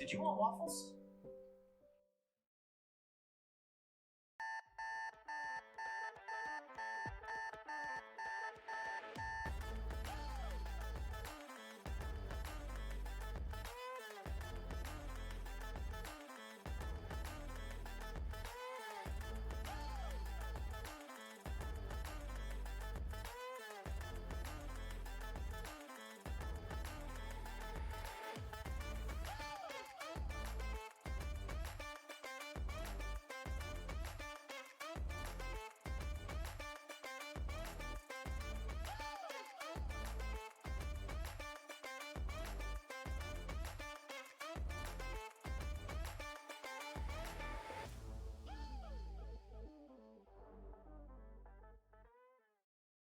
Did you want waffles?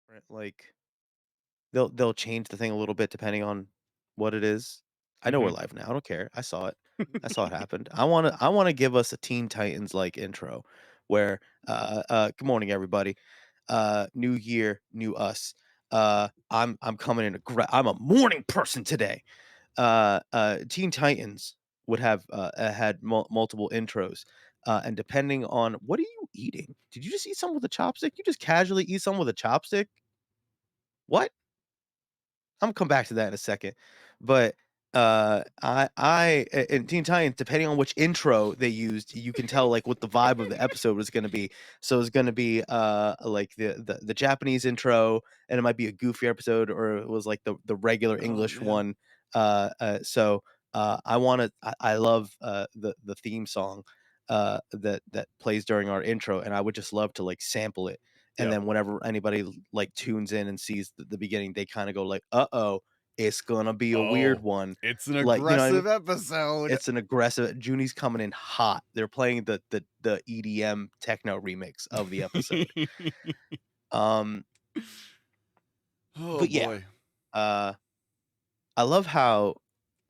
Right, like, they'll change the thing a little bit depending on what it is. I know we're Mhm. live now, I don't care, I saw it. I saw it happened. I wanna give us a Teen Titans, like, intro where, "Good morning, everybody. New year, new us. I'm coming in I'm a morning person today." Teen Titans would have, had multiple intros, and depending on what are you eating? Did you just eat something with a chopstick? You just casually eat something with a chopstick? What? I'm gonna come back to that in a second. But, in Teen Titans, depending on which intro they used, you can tell, like, what the vibe of the episode was gonna be. So it's gonna be, like, the Japanese intro, and it might be a goofy episode, or it was, like, the regular Oh, English man. one. I love, the theme song, that plays during our intro, and I would just love to, like, sample it. And Yep. then whenever anybody like tunes in and sees the beginning, they kind of go like, "Uh-oh, it's gonna be a weird Oh, one." it's an Like, you know what I mean? aggressive episode. It's an aggressive Junie's coming in hot. They're playing the EDM techno remix of the episode. Um, Oh, but yeah, boy. uh, I love how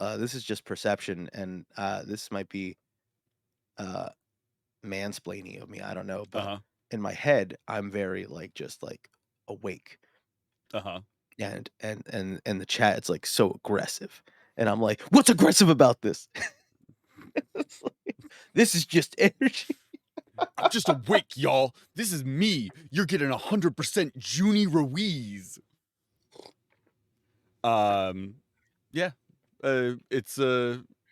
this is just perception, and this might be uh mansplaining of me. I don't know, but Uh-huh. in my head, I'm very like just like awake. Uh-huh. And the chat, it's, like, so aggressive, and I'm like, "What's aggressive about this?" It's like, "This is just energy." I'm just awake, y'all. This is me. You're getting 100% Junie Ruiz. Um, yeah. It's,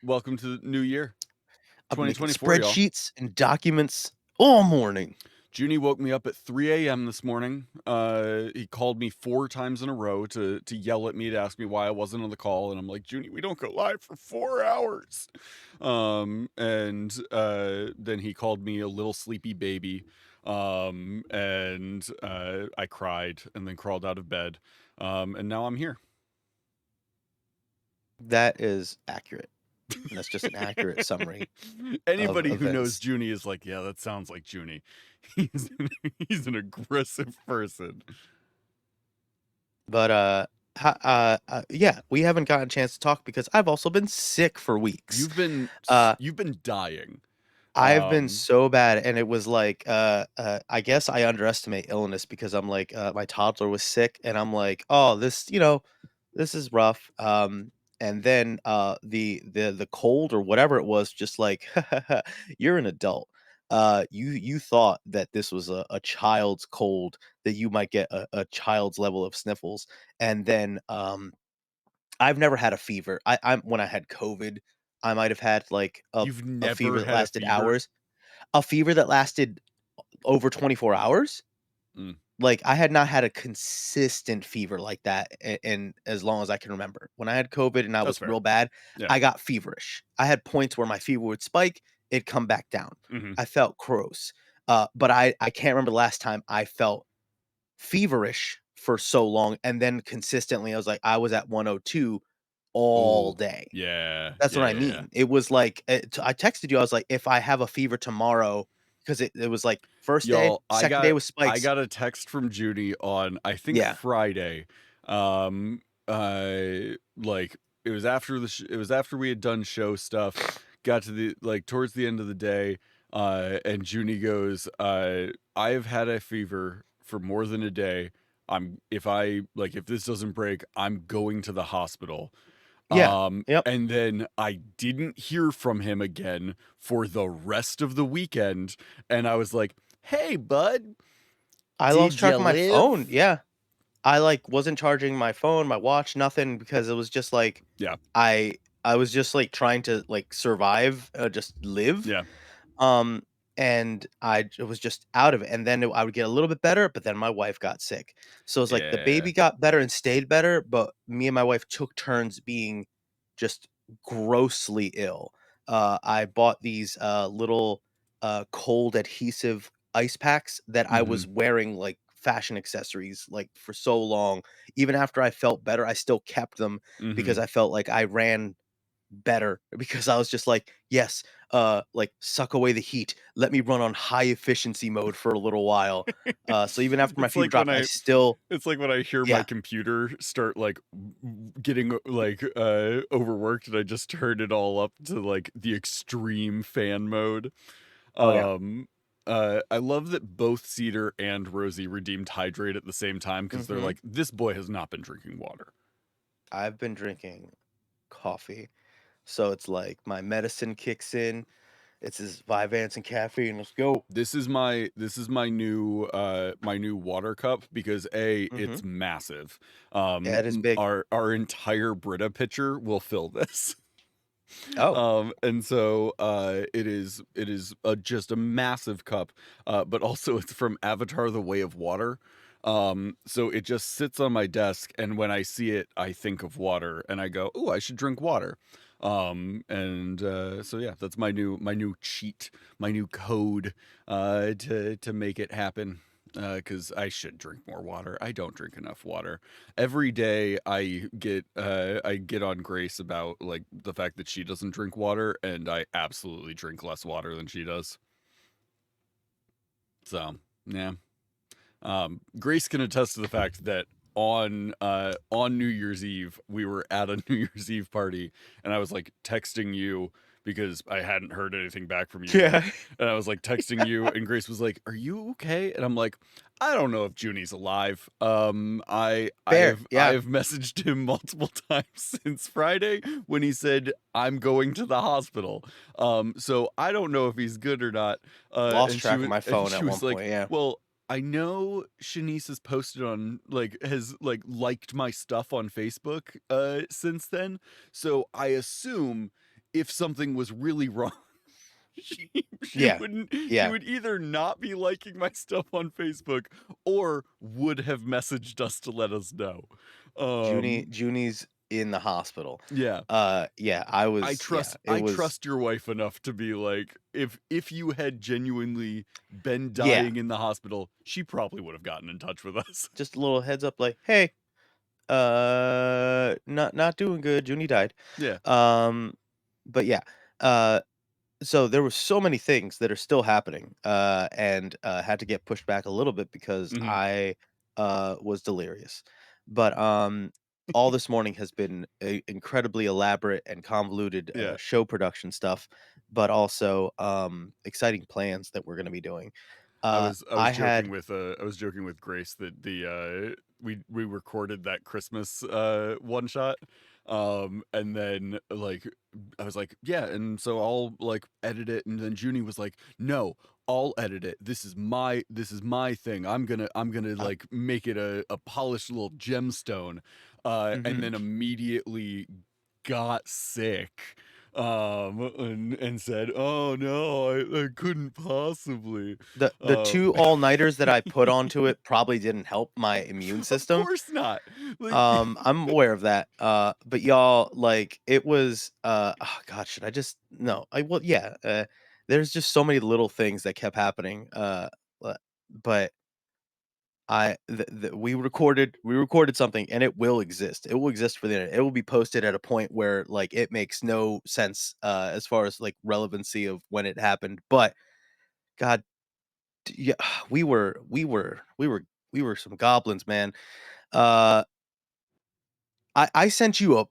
welcome to the new year, I've been making 2024, y'all. spreadsheets and documents all morning. Junie woke me up at 3 a.m. this morning. He called me 4 times in a row to yell at me to ask me why I wasn't on the call, and I'm like, "Junie, we don't go live for 4 hours." Then he called me a little sleepy baby, I cried and then crawled out of bed, and now I'm here. That is accurate, and that's just an accurate summary of Anybody who knows events. Junie is like, "Yeah, that sounds like Junie." He's he's an aggressive person. But, yeah, we haven't gotten a chance to talk because I've also been sick for weeks. Uh You've been dying. I've been Um, so bad, and it was like, I guess I underestimate illness because I'm like, my toddler was sick, and I'm like, "Oh, this is rough." And then, the cold or whatever it was, just like, "You're an adult. You thought that this was a child's cold, that you might get a child's level of sniffles." And then, I've never had a fever. I'm when I had COVID, I might have had, like, you've a fever never that had a lasted fever? hours. A fever that lasted over 24 hours? Mm, Like, I had not had a consistent fever like that in as long as I can remember. When I had COVID and I that's was fair. real bad, Yeah. I got feverish. I had points where my fever would spike, it'd come back down. Mhm. I felt gross. But I can't remember the last time I felt feverish for so long, and then consistently, I was at 102 all Ooh. day. Yeah. That's what Yeah, I yeah, yeah. mean. It was like, I texted you, I was like, "If I have a fever tomorrow," 'cause it was like 1st day, Y'all, 2nd day with I spikes. got a text from Judy on, I think, Yeah. Friday. Like, it was after we had done show stuff, got to the like, towards the end of the day, and Junie goes, "I have had a fever for more than a day. If this doesn't break, I'm going to the hospital." Yeah. Yep. And then I didn't hear from him again for the rest of the weekend, and I was like, "Hey, bud, I lost did you track of my phone. live?" Yeah. I, like, wasn't charging my phone, my watch, nothing because it was just, like, Yeah, I I was just, like, trying to, like, survive, just live, yeah, um, and was just out of it, and then I would get a little bit better, but then my wife got sick. So it's like the yeah. baby got better and stayed better, but me and my wife took turns being just grossly ill. I bought these, little, cold adhesive ice packs that I was Mhm, wearing like fashion accessories, like, for so long. Even after I felt better, I still kept them because mhm. I felt like I ran better because I was just like, "Yes, like, suck away the heat. Let me run on high efficiency mode for a little while." So even after my It's fever like when dropped, I I still it's like when I hear my yeah. computer start, like, getting, like, overworked, and I just turn it all up to, like, the extreme fan mode. Oh, yeah. Um, I love that both Cedar and Rosie redeemed Hydrate at the same time because 'cause they're Mhm. like, "This boy has not been drinking water." I've been drinking coffee, so it's like my medicine kicks in. It's this Vyvanse and caffeine, let's go. My new water cup because A, Mhm. it's massive. Yeah, it is big. Our entire Brita pitcher will fill this. Oh. And so it is just a massive cup, but also it's from Avatar: The Way of Water. So it just sits on my desk, and when I see it, I think of water, and I go, "Oh, I should drink water." And so yeah, that's my new cheat, my new code to make it happen. Because I should drink more water. I don't drink enough water. Every day I get on Grace about like the fact that she doesn't drink water, and I absolutely drink less water than she does. So yeah. Grace can attest to the fact that on New Year's Eve we were at a New Year's Eve party, and I was like texting you because I hadn't heard anything back from you yet, Yeah. and I was like texting you, and Grace was like, "Are you okay?" And I'm like, "I don't know if Junie's alive." Fair, I yeah. have messaged him multiple times since Friday when he said I'm going to the hospital. So I don't know if he's good or not. Lost track of my And phone she at one was like, point, yeah. "Well, I know Shanice has posted on like has like liked my stuff on Facebook since then. So I assume if something was really wrong, Yeah. she Yeah. would either not be liking my stuff on Facebook or would have messaged us to let us know." Um Junie's in the hospital. yeah. Yeah, yeah, it I was trust your wife enough to be like, if you had genuinely been yeah, dying in the hospital, she probably would have gotten in touch with us. just a little heads up like, "Hey, not doing good, Junie died." Yeah. Um, but yeah, uh, so there were so many things that are still happening, and, had to get pushed back a little bit because Mhm. I, was delirious. But, all this morning has been incredibly elaborate and convoluted, Yeah. show production stuff, but also, exciting plans that we're gonna be doing. I had I was joking with Grace that the we recorded that Christmas one shot. And then like I was like, "Yeah, and so I'll like edit it." And then Junie was like, "No, I'll edit it. This is my thing. I'm gonna uh, like make it a polished little gemstone." And mhm. then immediately got sick and said, "Oh no, I couldn't possibly." The um 2 all-nighters that I put onto it probably didn't help my immune of system. course not. Like I'm aware of that, but y'all, like, it was, oh god, should I just no, I well, yeah, there's just so many little things that kept happening, bu but we recorded something, and it will exist. It will exist for the internet. It will be posted at a point where, like, it makes no sense, as far as, like, relevancy of when it happened, but god, yeah, we were some goblins, man. Uh I sent you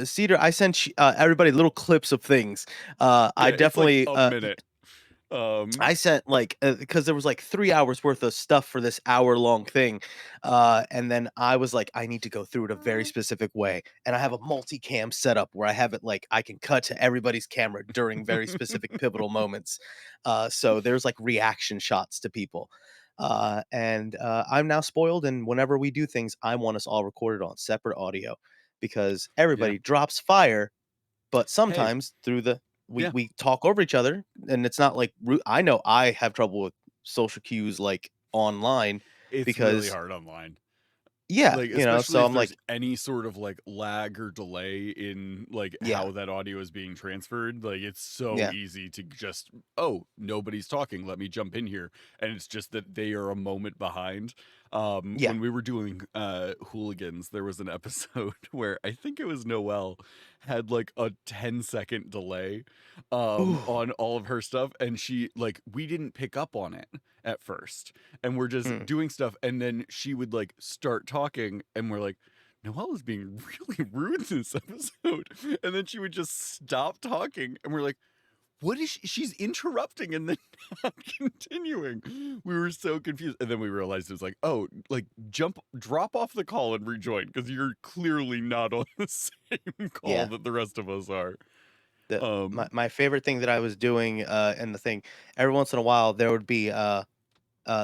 Cedar, I sent everybody little clips of things. I yeah, it's like definitely, a minute. Um, I sent like because there was like 3 hours worth of stuff for this hour-long thing, and then I was like, "I need to go through it a very specific way," and I have a multicam setup where I have it like I can cut to everybody's camera during very specific pivotal moments, so there's like reaction shots to people, and I'm now spoiled, and whenever we do things, I want us all recorded on separate audio because yeah. everybody drops fire but Hey, sometimes through the yeah. we talk over each other, and it's not like I know I have trouble with social cues, like, online It's really because hard online. yeah, Like, so especially if I'm there's like any sort of, like, lag or delay in, like, yeah, how that audio is being transferred, like, it's so yeah, easy to just, "Oh, nobody's talking, let me jump in here," and it's just that they are a moment behind. yeah. When we were doing, Hooligans, there was an episode where I think it was Noelle had, like, a 10-second delay, Ooh, on all of her stuff, and we didn't pick up on it at first, and we're just mm, doing stuff, and then she would like start talking, and we're like, Noelle is being really rude this episode. And then she would just stop talking, and we're like, what is she's interrupting and then not continuing. We were so confused. And then we realized it was like, oh, like drop off the call and rejoin because you're clearly not on the same call yeah. that the rest of us are. The my Um, my favorite thing that I was doing, in the thing, every once in a while, there would be,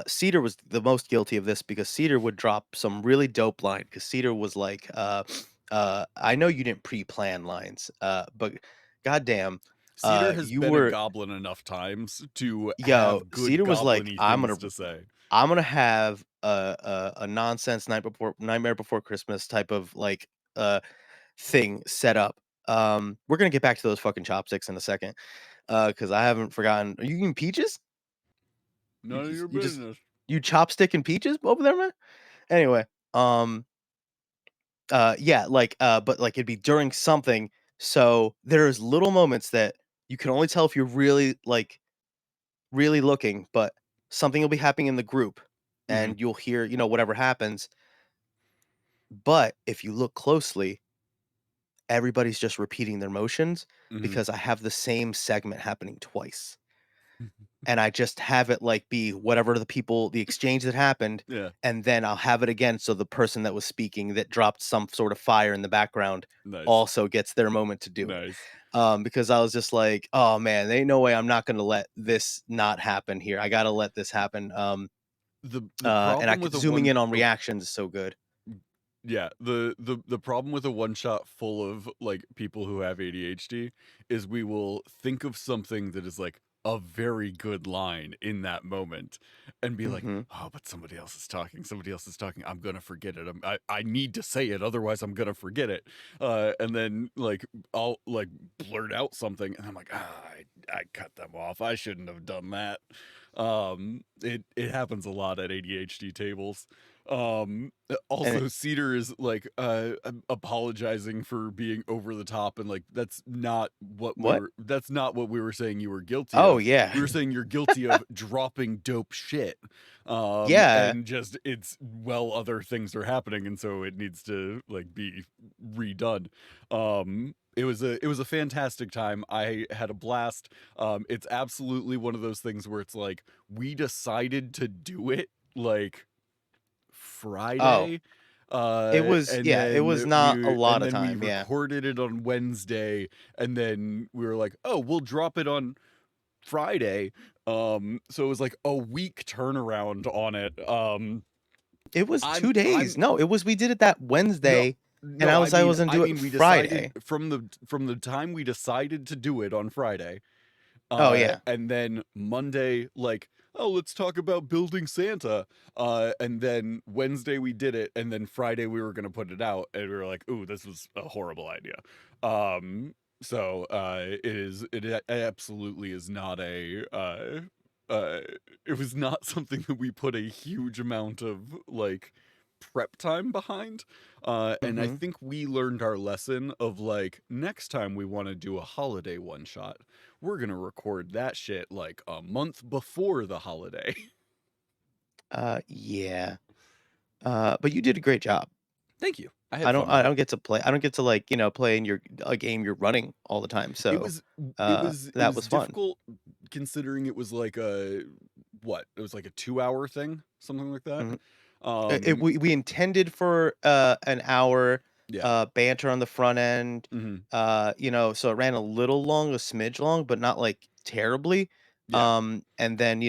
Cedar was the most guilty of this because Cedar would drop some really dope line because Cedar was like, "I know you didn't pre-plan lines, but goddamn, Cedar has you been a were." goblin enough times to Yo, have good Cedar was like, goblin-y things to say. I'm gonna have a nonsense Nightmare Before Christmas type of like thing set up. We're gonna get back to those fucking chopsticks in a second, because I haven't forgotten. Are you eating peaches? None of your You just business. you chopstick and peaches over there, man? Anyway, um, yeah, like, but like it'd be during something, so there's little moments that you can only tell if you're really like really looking, but something will be happening in the group Mhm, and you'll hear, whatever happens. But if you look closely, everybody's just repeating their motions mhm. because I have the same segment happening twice. And I just have it like be whatever the exchange that happened, Yeah, and then I'll have it again so the person that was speaking that dropped some sort of fire in the background nice, also gets their moment to do it. nice. Because I was just like, "Oh, man, there ain't no way I'm not gonna let this not happen here. I gotta let this happen." The And I problem could with a zooming one in on oh, reactions is so good. yeah, the problem with a one shot full of, like, people who have ADHD is we will think of something that is, like, a very good line in that moment and be like, Mhm. "Oh, but somebody else is talking, I'm gonna forget it, I need to say it, otherwise I'm gonna forget it." And then, like, I'll, like, blurt out something, and I'm like, "Ah, I cut them off, I shouldn't have done that." It happens a lot at ADHD tables. And Also, Cedar is like apologizing for being over the top, and like what? that's not what we were saying you were guilty Oh, of. yeah. We were saying you're guilty of dropping dope shit. Yeah, And just it's well other things are happening, and so it needs to like be redone. It was a fantastic time. I had a blast. It's absolutely one of those things where it's like we decided to do it like oh, Friday, it was not a lot and of then we time, yeah. recorded it on Wednesday, and then we were like, "Oh, we'll drop it on Friday." So it was like a week turnaround on it. It was I'm 2 days. I'm No, it was we did it that no Wednesday, and no, I was gonna I do it mean we decided Friday. from the time we decided to do it on Friday. Oh, yeah. And then Monday, like, oh, let's talk about building Santa. And then Wednesday we did it, and then Friday we were gonna put it out, and we were like, ooh, this was a horrible idea. It absolutely is not uh it was not something that we put a huge amount of like prep time behind. And I Mhm. think we learned our lesson of like next time we want to do a holiday one shot, we're gonna record that shit like a month before the holiday. Yeah. But you did a great job. Thank you. I had fun I with it. don't get to play I don't get to, play in your a game you're running all the time, It so, was it was it that was was fun. difficult. considering it was like a what? It was like a 2-hour thing, something like that. Mhm. Um, We intended for, an hour, yeah. banter on the front end, Mhm. so it ran a little long, a smidge long, but not, like, terribly, Yeah. and then,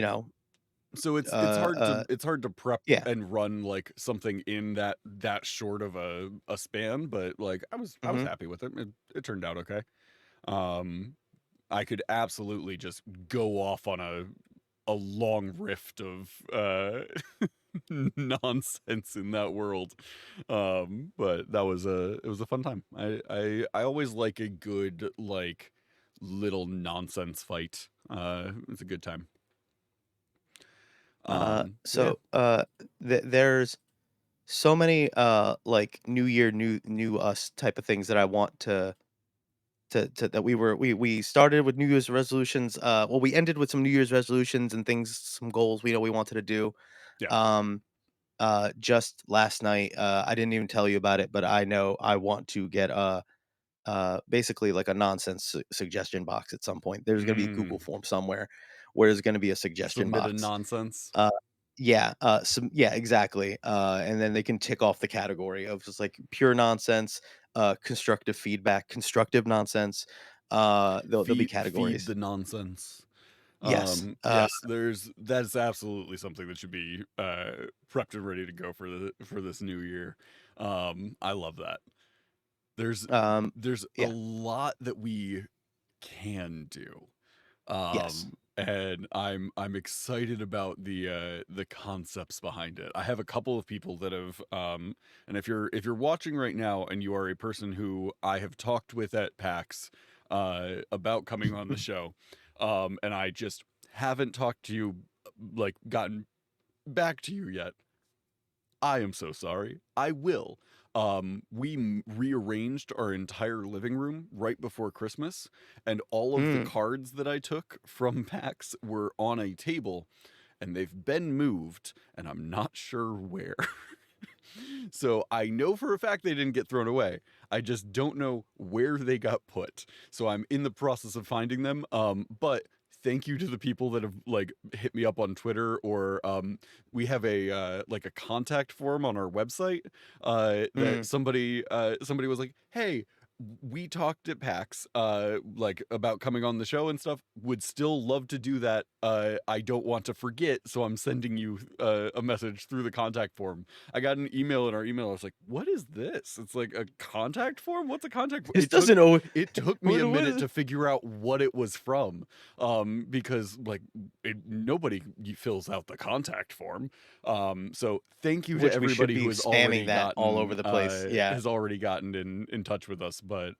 So uh, uh it's hard to prep yeah, and run like something in that short of a span, but like I was mhm. happy with it. It turned out okay. Um, I could absolutely just go off on a long rift of nonsense in that world. But that was it was a fun time. I always like a good like little nonsense fight. It's a good time. So yeah. So, there's so many, like, New Year, new us type of things that I want to that we started with New Year's resolutions, well, we ended with some New Year's resolutions and things, some goals we wanted to do. Yeah. Um, just last night, I didn't even tell you about it, but I know I want to get basically like a nonsense suggestion box at some point. There's gonna be a Google Mm. form somewhere where there's gonna be a suggestion Submit a box. nonsense. Uh, yeah, exactly. And then they can tick off the category of just like pure nonsense, constructive feedback, constructive nonsense. There'll be Feed categories. the nonsense. Yes. Yes, that's absolutely something that should be prepped and ready to go for this new year. I love that. There's Um, there's a yeah. lot that we can do. Yes. And I'm excited about the concepts behind it. I have a couple of people that have and if you're watching right now and you are a person who I have talked with at PAX about coming on the show, and I just haven't talked to you like gotten back to you yet. I am so sorry. I will. Rearranged our entire living room right before Christmas, and all of the Mm. cards that I took from PAX were on a table, and they've been moved, and I'm not sure where. So I know for a fact they didn't get thrown away. I just don't know where they got put. So I'm in the process of finding them. But thank you to the people that have like hit me up on Twitter or we have a like a contact form on our website that Mm. somebody was like, "Hey, we talked at PAX like about coming on the show and stuff. Would still love to do that. I don't want to forget, so I'm sending you a message through the contact form." I got an email in our email. I was like, "What is this?" It's like a contact form. What's a contact form? This doesn't always. It took me a What minute is to figure out what it was from, because like nobody fills out the contact form. So thank you to which we should everybody be who spamming that all over the place. Yeah. has already gotten in touch with us. But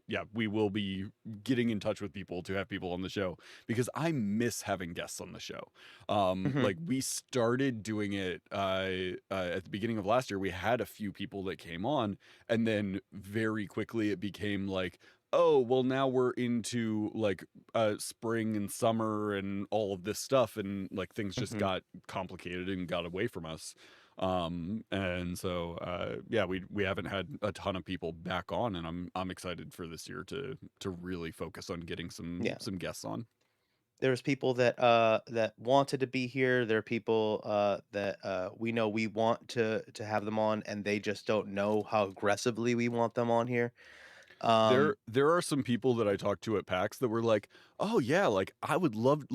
yeah, we will be getting in touch with people to have people on the show because I miss having guests on the show. Mhm. Like we started doing it at the beginning of last year. We had a few people that came on, and then very quickly it became like, oh well, now we're into like spring and summer and all of this stuff, and like things just Mhm. got complicated and got away from us. And so yeah, we haven't had a ton of people back on, and I'm excited for this year to really focus on getting Yeah. some guests on. There's people that wanted to be here. There are people that we know we want to have them on, and they just don't know how aggressively we want them on here. Um, There are some people that I talked to at PAX that were like, "Oh yeah, like I would love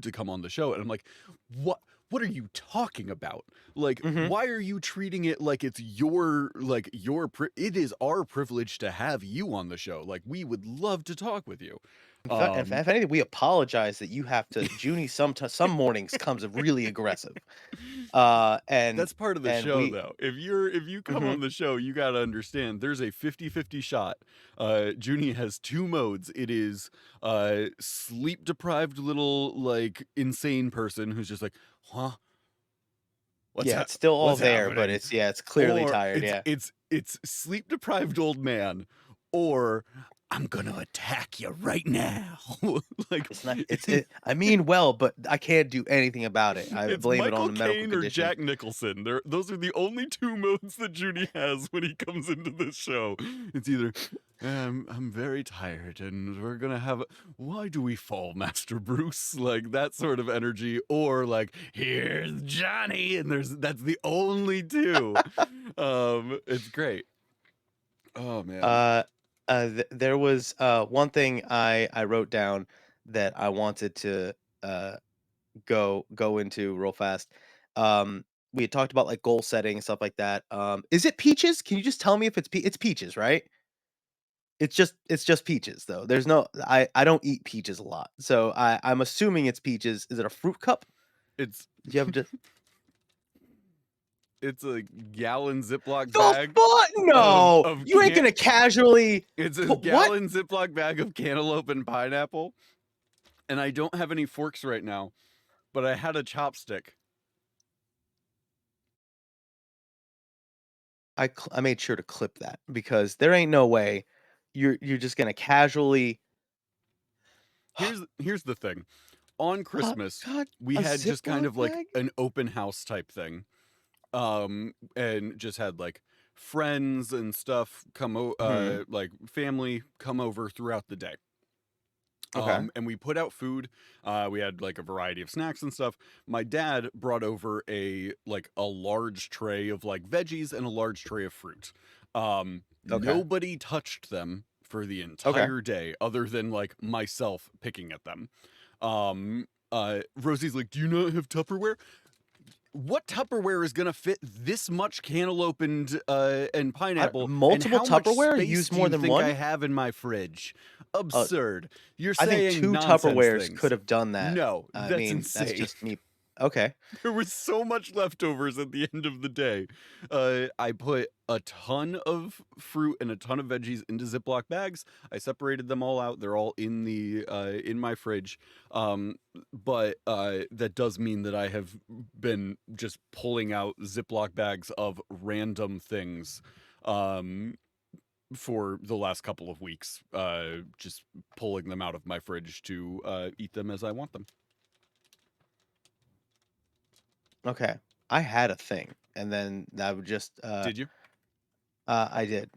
to come on the show." And I'm like, what are you talking about? Like mhm. why are you treating it like it's your it is our privilege to have you on the show. Like we would love to talk with you. If Um anything, we apologize that you have to. Junie some mornings comes really aggressive, uh, and That's part of the and show we. though. If you come Mhm. on the show, you got to understand there's a 50-50 shot. Junie has two modes. It is sleep deprived little like insane person who's just like, "Huh? Yeah, it's still all What's there, but happening?" it's clearly Or tired. Yeah, it's sleep deprived old man or I'm going to attack you right now. Like it's not. I mean well, but I can't do anything about it. I it's blame it on Michael the medical Caine or condition. Jack Nicholson. Those are the only two modes that Judy has when he comes into this show. It's either I'm very tired, and we're gonna have. Why do we fall, Master Bruce? Like that sort of energy, or like here's Johnny, and that's the only two. It's great. Oh man, Uh, there was one thing I wrote down that I wanted to uh go into real fast. We had talked about like goal setting and stuff like that. Is it peaches? Can you just tell me if it's peaches, right? It's just peaches though. There's no I don't eat peaches a lot. So I'm assuming it's peaches. Is it a fruit cup? it's Do you have just it's a gallon Ziploc the bag fuck? No. of You ain't can. gonna casually It's a put what? gallon Ziploc bag of cantaloupe and pineapple, and I don't have any forks right now, but I had a chopstick. I made sure to clip that because there ain't no way you're just gonna casually Here's the thing. On Christmas, God, we a had just kind Ziploc of like bag? an open house type thing. And just had like friends and stuff Mhm. like family come over throughout the day. Okay. And we put out food. We had like a variety of snacks and stuff. My dad brought over a large tray of like veggies and a large tray of fruit. Okay. Nobody touched them for the Okay. entire day, other than like myself picking at them. Rosie's like, "Do you not have Tupperware?" What Tupperware is gonna fit this much cantaloupe and pineapple? And Multiple how much Tupperware? space Use do more you than think I one? have in my fridge? Uh, Absurd. You're I think saying 2 nonsense Tupperwares could things. have done that. No, I that's mean, that's insane. just me. Okay. There was so much leftovers at the end of the day. I put a ton of fruit and a ton of veggies into Ziploc bags. I separated them all out. They're all in my fridge. But that does mean that I have been just pulling out Ziploc bags of random things. Um, for the last couple of weeks, just pulling them out of my fridge to eat them as I want them. Okay. I had a thing, and then I would just, Did you? I did.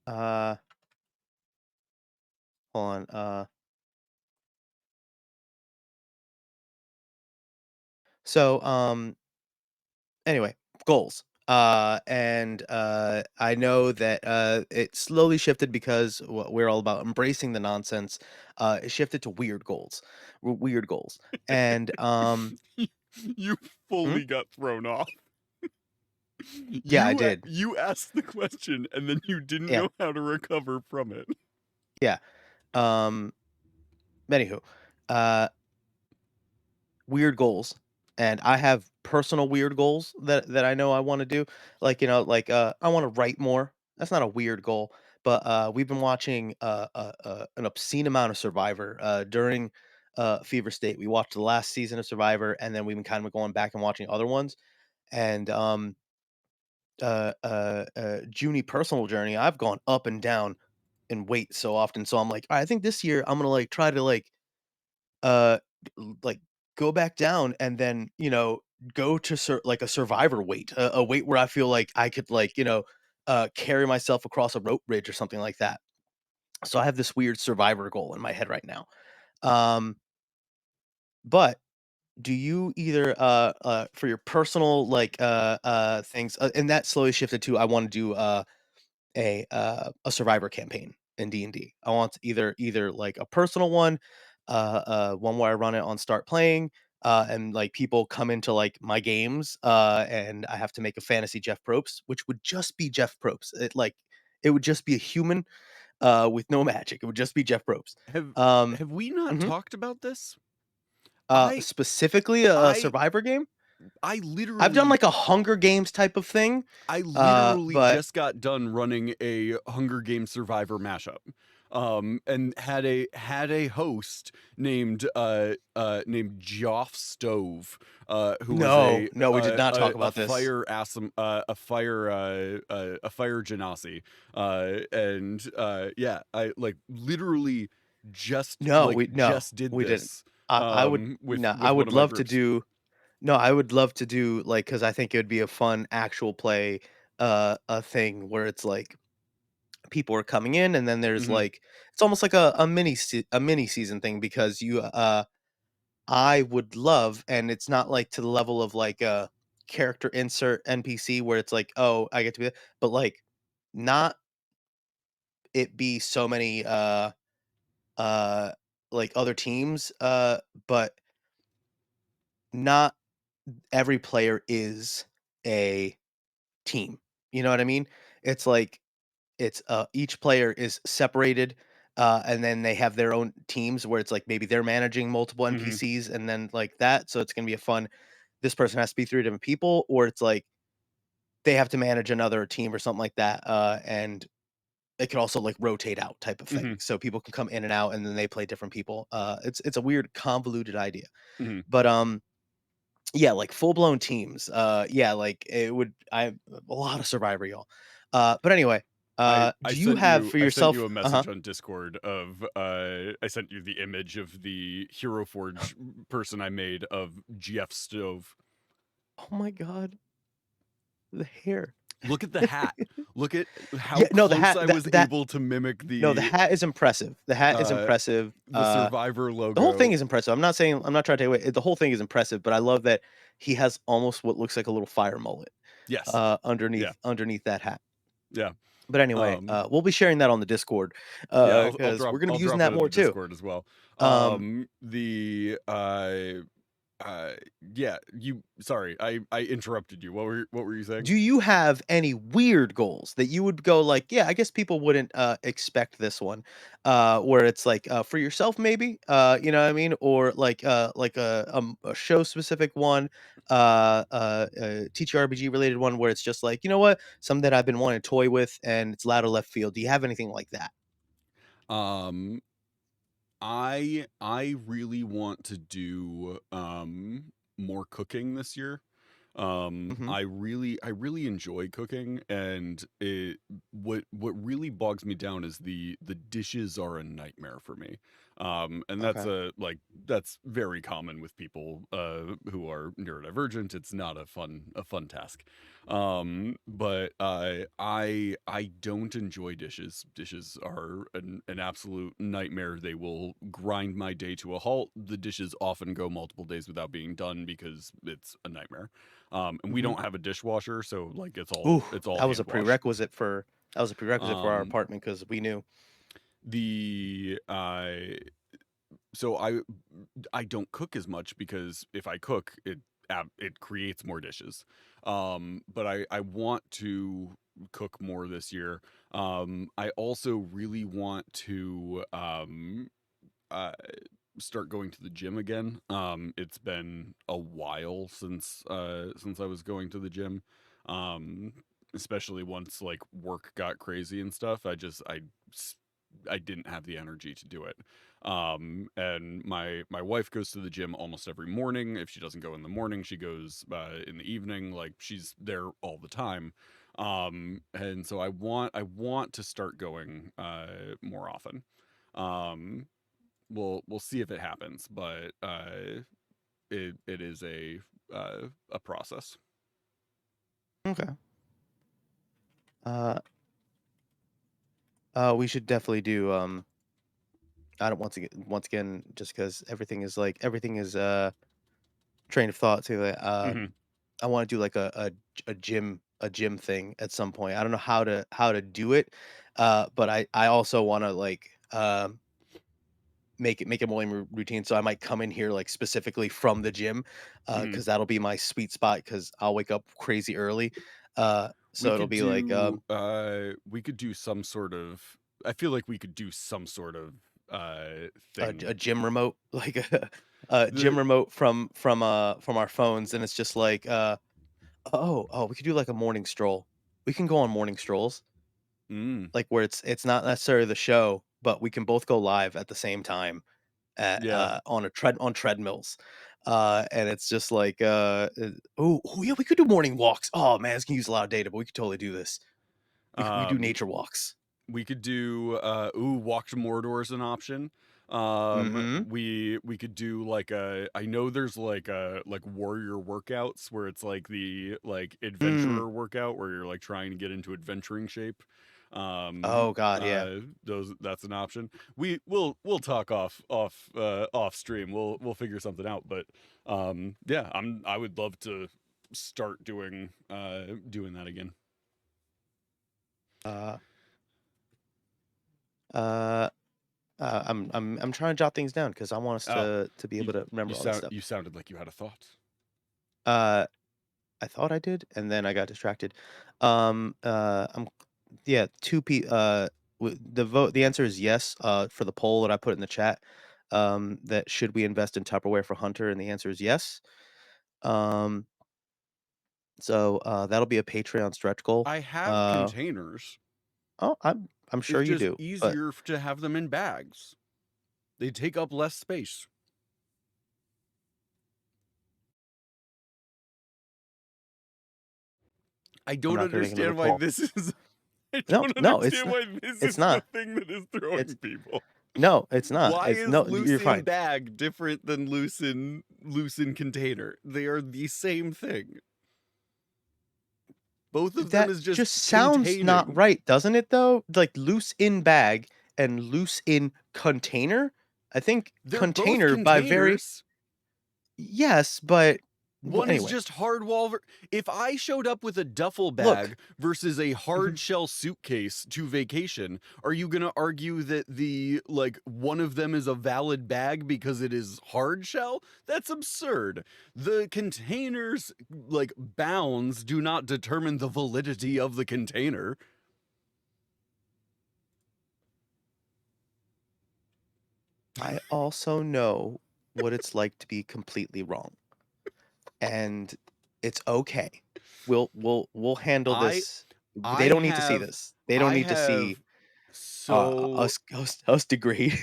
Uh, hold on, so, anyway, goals. I know that it slowly shifted because we're all about embracing the nonsense. It shifted to weird goals, weird goals, and You hmm? fully got thrown off. Yeah, I You did. you asked the question and then you didn't Yeah, know how to recover from it. yeah. Um, anywho, uh, weird goals, and I have personal weird goals that I know I want to do. Like like I want to write more. That's not a weird goal, but we've been watching an obscene amount of Survivor during Fever State. We watched the last season of Survivor, and then we've been kind of going back and watching other ones. And Junie personal journey, I've gone up and down in weight so often. So I'm like, "All right, I think this year I'm gonna like try to uh, like, go back down and then, go to like a survivor weight, a weight where I feel like I could like, carry myself across a rope bridge or something like that. So I have this weird survivor goal in my head right now. Um, but do you either for your personal like things and that slowly shifted to I want to do a survivor campaign in D&D. I want either like a personal one where I run it on start playing, and like people come into like my games, and I have to make a fantasy Jeff Probst, which would just be Jeff Probst. It would just be a human with no magic. It would just be Jeff Probst. Have Um, have we not mhm. talked about this? I Specifically a I survivor game. I I've done literally like a Hunger Games type of thing, I literally but just got done running a Hunger Games Survivor mashup. And had a host named Joff Stove, who was no, no, we did not talk a about this. fire asom a fire genasi. And yeah, I like literally No, no, just did we didn't. this I would no, I with one would of my love to groups. do no, I would love to do, like, because I think it would be a fun actual play, a thing where it's like people are coming in, and then there's Mhm. like it's almost like a mini season thing because I would love, and it's not like to the level of like a character insert NPC where it's like, oh, I get to be, but like not it be so many uh like other teams, but not every player is a team. You know what I mean? It's like it's each player is separated, and then they have their own teams where it's like maybe they're managing multiple Mhm. NPCs and then like that. So it's gonna be a fun. This person has to be three different people, or it's like they have to manage another team or something like that. And it could also like rotate out type of thing, Mhm. so people can come in and out, and then they play different people. It's a weird convoluted idea, Mhm. but yeah, like full blown teams. Yeah, like it would. I a lot of Survivor, y'all. But anyway, I do you sent have you for I sent you yourself? a Uh huh. message on Discord of I sent you the image of the Hero Forge person I made of GF Stove. Oh my god, the hair. Look at the hat. Look at Yeah, how no, the close hat. I was That able to mimic no, the hat is impressive. The hat is uh impressive. the Survivor The whole thing logo. is impressive. I'm not trying to take away. The whole thing is impressive, but I love that he has almost what looks like a little fire mullet Yes. Yeah. underneath that hat. Yeah. But anyway, Um we'll be sharing that on the Discord yeah, because we're gonna be I'll using drop it that in the more too. Discord as well. Um, The uh yeah, you sorry. I interrupted you. What were you saying? do you have any weird goals that you would go like, yeah, I guess people wouldn't expect this one, where it's like for yourself maybe, you know what I mean, or like a show specific one, TTRPG related one where it's just like, you know what, something that I've been wanting to toy with and it's loud of left field. Do you have anything like that? Um I really want to do more cooking this year. Hmm. I really enjoy cooking, and what really bogs me down is the dishes are a nightmare for me. And that's Okay. a like that's very common with people who are neurodivergent. It's not a fun task. But I don't enjoy dishes. Dishes are an absolute nightmare. They will grind my day to a halt. The dishes often go multiple days without being done because it's a nightmare. And we Hmm. don't have a dishwasher, so like Ooh, it's all that was a hand wash. prerequisite for our Um, apartment because we knew. the so I don't cook as much because if I cook, it creates more dishes. But I want to cook more this year. I also really want to uh start going to the gym again. It's been a while since I was going to the gym. Um, Especially once like work got crazy and stuff. I didn't have the energy to do it. And my wife goes to the gym almost every morning. If she doesn't go in the morning, she goes in the evening. Like she's there all the time. And so I want to start going more often. Um, we'll see if it happens, but it is a process. Okay. Uh, we should definitely do. I don't once again just because everything is train of thought too. Hmm. I want to do like a gym thing at some point. I don't know how to do it, but I also want to like make it morning routine. So I might come in here like specifically from the gym, Hmm. because that'll be my sweet spot because I'll wake up crazy early. So it'll be like We could do some sort of I feel like we could do some sort of a thing. gym remote, like a gym The remote from our phones, and it's just like, oh, we could do like a morning stroll. We can go on morning strolls, mm, like where it's not necessarily the show, but we can both go live at the same time at yeah. on a treadmills. And it's just like, oh yeah, we could do morning walks. Oh man, it's gonna use a lot of data, but we could totally do this. We do Um nature walks. we could do walk to Mordor is an option. Mhm. We could do like I know there's like warrior workouts where it's like the like Mm. adventurer workout where you're like trying to get into adventuring shape. Oh god, yeah. Those that's an option. We'll talk off stream. We'll figure something out. But yeah, I would love to start doing that again. Uh, uh, I'm trying to jot things down because I want us Oh, to be you able to remember all this stuff. you sounded like you had a thought. Uh, I thought I did, and then I got distracted. I'm yeah, 2 p the vote the answer is yes, for the poll that I put in the chat, that should we invest in Tupperware for Hunter, and the answer is yes. Um, that'll be a Patreon stretch goal. I have Uh, containers. oh, I'm sure It's you just do, but easier to have them in bags. They take up less space. I I'm don't not gonna make another understand why poll. this is I No, don't no, it's understand not. why this It's is the not. thing that is It's throwing people. no, it's not. Why It's is no, loose you're in fine. bag different than loose in container? They are the same thing. Both of them That is just just sounds not containing. right, doesn't it, though? Like, loose in bag and loose in container? I think They're both container by very containers. yes, but w One is anyway, just hardwall. If I showed up with a duffel look. bag versus a Mhm. hard shell suitcase to vacation, are you going to argue that the like one of them is a valid bag because it is hard shell? That's absurd. The containers like bounds do not determine the validity of the container. I also know what it's like to be completely wrong, and it's okay. We'll handle I this. I They don't need to see have this. They don't I need to see, have so us degrade.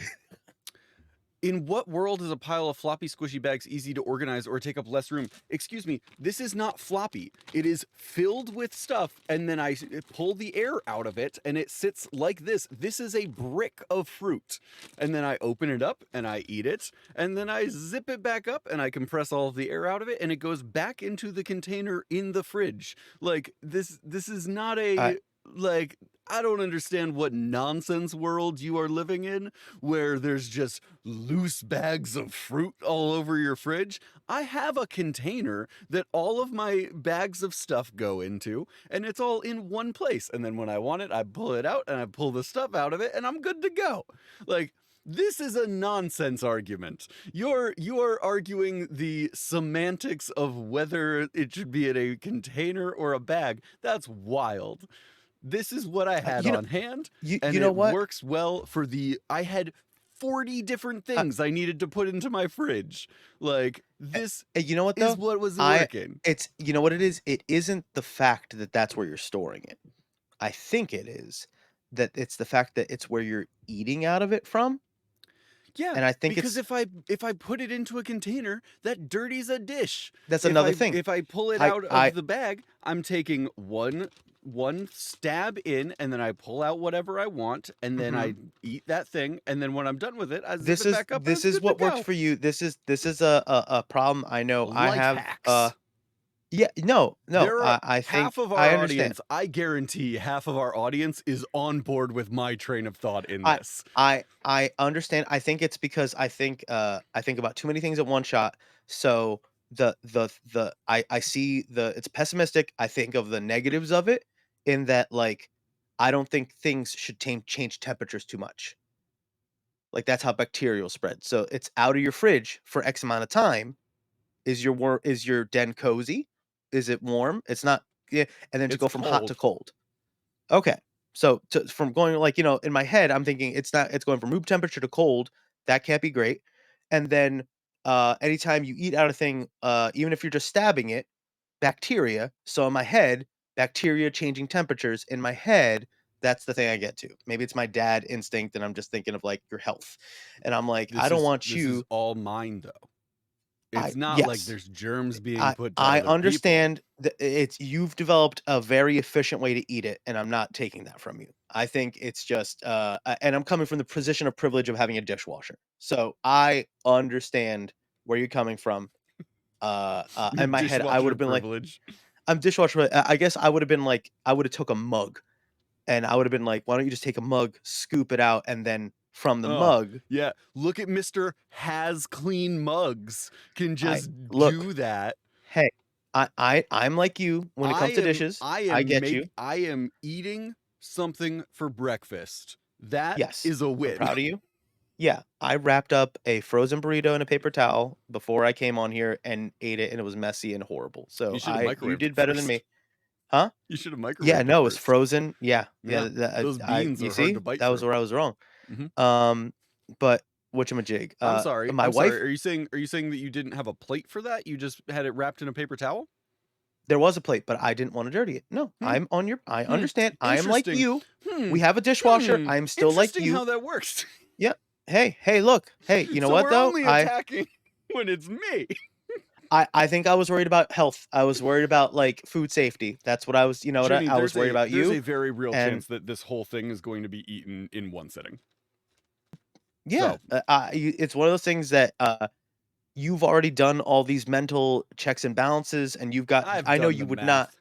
in what world is a pile of floppy squishy bags easy to organize or take up less room? Excuse me, this is not floppy. It is filled with stuff, and then I pull the air out of it, and it sits like this. This is a brick of fruit. And then I open it up, and I eat it, and then I zip it back up, and I compress all of the air out of it, and it goes back into the container in the fridge. Like, this is not I a, like, I don't understand what nonsense world you are living in where there's just loose bags of fruit all over your fridge. I have a container that all of my bags of stuff go into, and it's all in one place. And then when I want it, I pull it out and I pull the stuff out of it, and I'm good to go. Like, this is a nonsense argument. You are arguing the semantics of whether it should be in a container or a bag. That's wild. This is what I had you know on hand, and you know it what? works well for the I had 40 different things I needed to put into my fridge. Like, this You know what is though? what was I working. it's you know what it is? It isn't the fact that that's where you're storing it. I think it is that it's the fact that it's where you're eating out of it from, Yeah, and I think because it's if I put it into a container, that dirties a dish. that's another thing. If I pull it I out I of the bag, I'm taking one stab in, and then I pull out whatever I want, and then I mhm. eat that thing, and then when I'm done with it, I zip it back up and This it's is good to what works go. for you. This is a problem I know I Life have, hacks. yeah, no, no, There are I half think of I our understand. audience, I guarantee half of our audience is on board with my train of thought in I this. I understand. I think it's because I think about too many things at one shot. So I see the it's pessimistic. I think of the negatives of it in that like I don't think things should change temperatures too much. Like that's how bacteria will spread. So it's out of your fridge for X amount of time. Is your den cozy? Is it warm? It's not, yeah, and then to It's go from hot to cold. cold. Okay. So from going like, in my head, I'm thinking it's going from room temperature to cold. That can't be great. And then anytime you eat out a thing, even if you're just stabbing it, bacteria. So in my head, bacteria changing temperatures in my head, that's the thing I get to. Maybe it's my dad instinct and I'm just thinking of like your health. And I'm like, I don't want This is you all mine though. It's not like yes. there's germs being I put to I other people. understand that it's you've developed a very efficient way to eat it, and I'm not taking that from you. I think it's just, and I'm coming from the position of privilege of having a dishwasher. So I understand where you're coming from. In my head, I would Dishwasher have been like, privilege. I'm dishwasher. I guess I would have been like, I would have took a mug, and I would have been like, why don't you just take a mug, scoop it out, and then from the Oh, mug, yeah. Look at Mr. Has clean mugs. Can I just look. do that. Hey, I'm like you when it comes to dishes. I get you. I am eating something for breakfast. That Yes, is a I'm win. proud of you. Yeah, I wrapped up a frozen burrito in a paper towel before I came on here and ate it, and it was messy and horrible. You So should have I you microwaved did it better than first. me. Huh? You should have Yeah, microwaved it no, it's first. frozen. Yeah, yeah, Yeah. Those I beans you are hard to see? bite That was through. where I was wrong. Mhm. Um, but whatchamajig, I'm sorry. my I'm sorry. wife Are you saying that you didn't have a plate for that? You just had it wrapped in a paper towel? there was a plate, but I didn't wanna dirty it. No, Hmm. I Hmm. understand. I am like Interesting. you. Hmm. We have a dishwasher. Hmm. I am still like Interesting how you. that works. Yeah. Hey, look. Hey, you know So what, we're though? only attacking when it's me. I think I was worried about health. I was worried about, like, food safety. That's what I was, you know what, Jimmy, I was worried about there's you, a very real and chance that this whole thing is going to be eaten in one sitting. yeah, So it's one of those things that, you've already done all these mental checks and balances, and you've got I've done the math.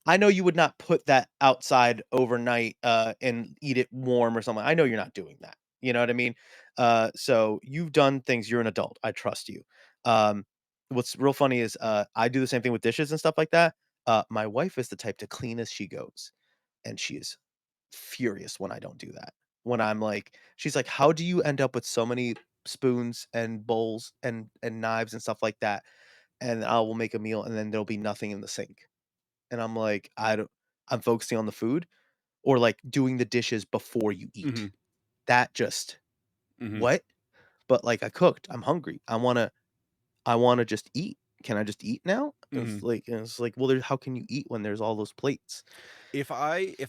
I know you would not put that outside overnight, and eat it warm or something. I know you're not doing that. You know what I mean? So you've done things. You're an adult. I trust you. Um, what's real funny is, I do the same thing with dishes and stuff like that. My wife is the type to clean as she goes, and she is furious when I don't do that. When I'm like she's like, "How do you end up with so many spoons and bowls and knives and stuff like that?" And I will make a meal, and then there'll be nothing in the sink. And I'm like, I don't I'm focusing on the food or, like, doing the dishes before you eat. Mhm. That just Mhm. what? But, like, I cooked. I'm hungry. I wanna just eat. Can I just eat now? Mhm. It's like, well, there how can you eat when there's all those plates? If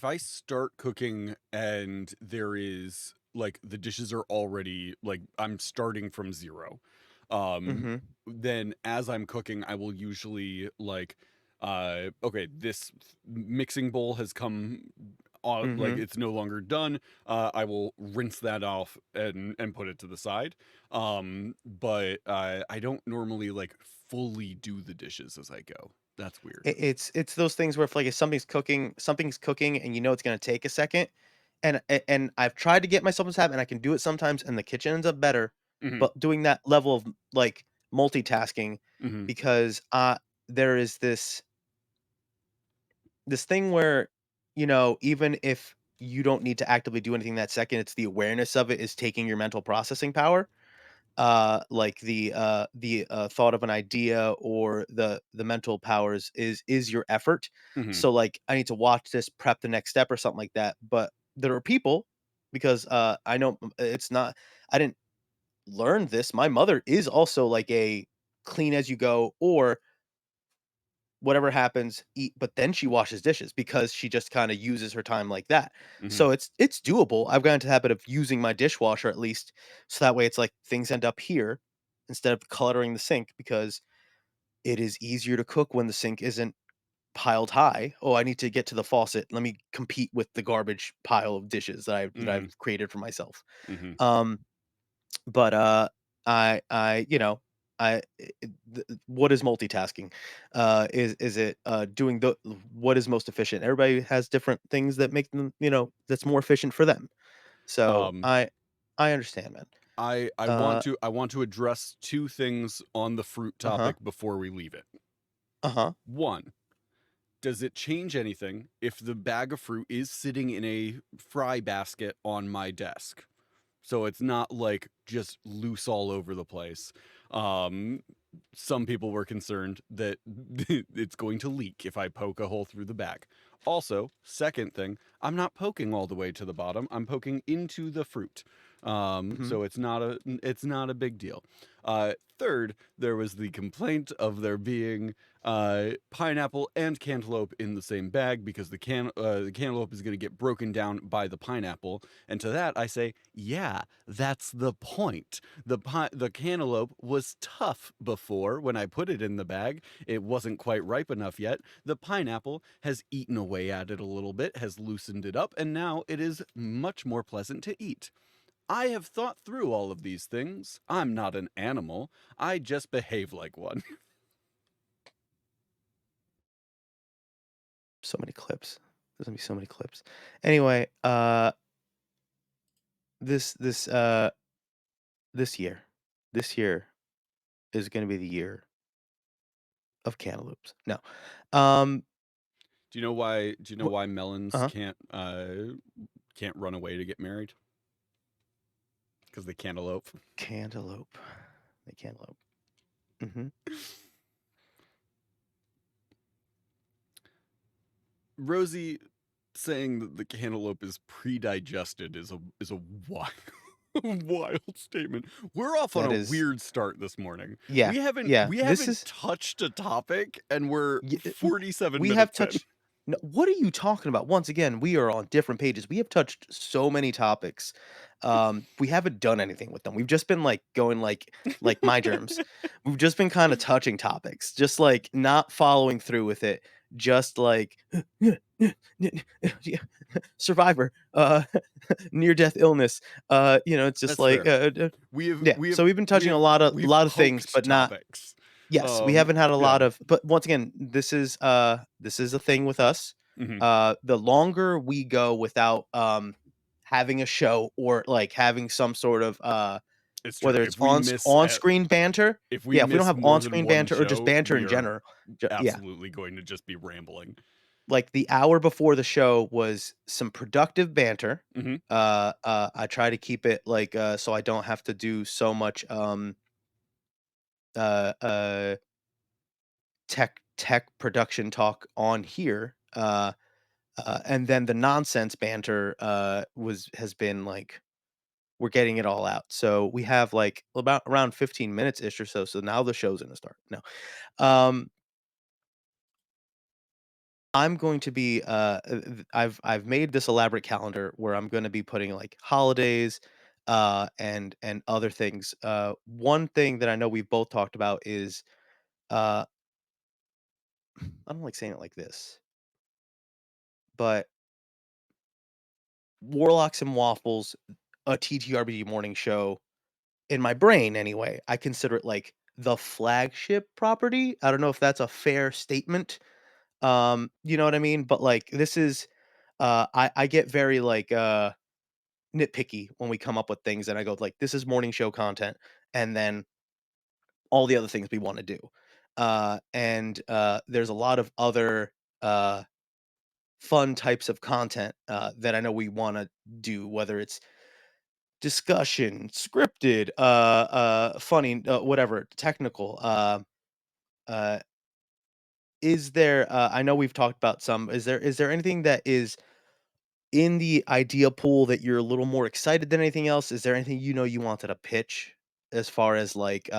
I start cooking and there is like the dishes are already like I'm starting from zero, um, Mhm, then as I'm cooking, I will usually like okay, this mixing bowl has come on like mhm. it's no longer done. I will rinse that off and put it to the side. But I don't normally like fully do the dishes as I go. That's weird. It's those things where if, like, if something's cooking and you know it's gonna take a second, and I've tried to get myself in this habit, and I can do it sometimes, and the kitchen ends up better, Mhm. but doing that level of, like, multitasking Mhm. because, there is this thing where, you know, even if you don't need to actively do anything that second, it's the awareness of it is taking your mental processing power. Like the thought of an idea or the mental powers is your effort. Mhm. So like I need to watch this, prep the next step or something like that. But there are people because I know it's not I didn't learn this. My mother is also like a clean as you go or whatever happens, eat, but then she washes dishes because she just kinda uses her time like that. Mhm. So it's doable. I've gotten into the habit of using my dishwasher at least, so that way it's like things end up here instead of cluttering the sink because it is easier to cook when the sink isn't piled high. "Oh, I need to get to the faucet. Let me compete with the garbage pile of dishes that Mhm. I've created for myself." Mhm. Um but, you know, what is multitasking? Is it, doing the what is most efficient? Everybody has different things that make them, you know, that's more efficient for them. So, Um, I understand, man. Uh, I want to address two things on the fruit uh-huh, topic before we leave it. uh-huh, One, does it change anything if the bag of fruit is sitting in a fry basket on my desk? So it's not like just loose all over the place. Um, some people were concerned that it's going to leak if I poke a hole through the bag. Also, second thing, I'm not poking all the way to the bottom, I'm poking into the fruit. Mhm. So it's not a big deal. Third, there was the complaint of there being pineapple and cantaloupe in the same bag because the cantaloupe is going to get broken down by the pineapple. And to that, I say, yeah, that's the point. The cantaloupe was tough before when I put it in the bag. It wasn't quite ripe enough yet. The pineapple has eaten away at it a little bit, has loosened it up, and now it is much more pleasant to eat. I have thought through all of these things. I'm not an animal. I just behave like one. So many clips. There's gonna be so many clips. Anyway, this this uh this year, this year is gonna be the year of cantaloupes. No, um, Do you know what? why melons Uh-huh. can't run away to get married? Because they cantaloupe. Cantaloupe. The cantaloupe. Hmm. Rosie saying that the cantaloupe is pre-digested is a wild wild statement. We're off on That a is, weird start this morning. yeah, We haven't yeah. we This haven't is touched a topic and we're y- uh, n- 47 we have minutes in. touched. No, what are you talking about? Once again, we are on different pages. We have touched so many topics. We haven't done anything with them. We've just been like going like my germs. We've just been kind of touching topics, just like not following through with it. Just like survivor, near death illness. It's just That's like fair. We have yeah. we have So we've been we touching a have lot of we've lot of things, poked but not. topics. Yes, we haven't had a Yeah. lot of, but once again, this is a thing with us. Hmm. The longer we go without having a show or like having some sort of It's true. whether it's on-screen banter. If we Yeah, if we don't miss have more than on-screen one banter or just show, banter we in are general. Yeah, absolutely going to just be rambling. like the hour before the show was some productive banter. Hmm. I try to keep it like so I don't have to do so much uh uh tech production talk on here. And then the nonsense banter was has been like we're getting it all out. So we have like about around 15 minutes ish or so. So now the show's gonna start. No. Um I'm going to be I've made this elaborate calendar where I'm gonna be putting like holidays and other things. One thing that I know we've both talked about is uh I don't like saying it like this, but Warlocks and Waffles, a TTRPG morning show, in my brain anyway, I consider it like the flagship property. I don't know if that's a fair statement. You know what I mean? But like this is I get very like nitpicky when we come up with things and I go like this is morning show content and then all the other things we want to do. And there's a lot of other uh fun types of content that I know we want to do, whether it's discussion, scripted, funny, whatever, technical. Uh, is there? I know we've talked about some. Is there anything that is in the idea pool that you're a little more excited than anything else? Is there anything you wanted to pitch as far as like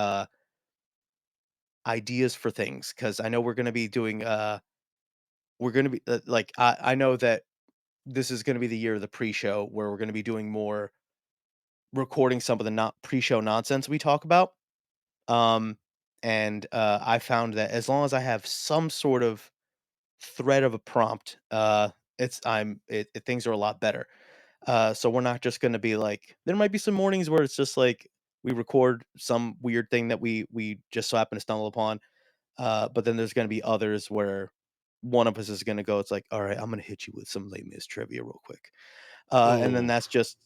ideas for things? Because I know we're going to be doing. We're going to be like I know that this is going to be the year of the pre-show where we're going to be doing more recording some of the not pre-show nonsense we talk about. Um, and I found that as long as I have some sort of thread of a prompt, things are a lot better. So we're not just going to be like there might be some mornings where it's just like we record some weird thing that we just so happen to stumble upon. But then there's going to be others where one of us is going to go. It's like, all right, I'm going to hit you with some Les Mis trivia real quick. And then Oh, that's just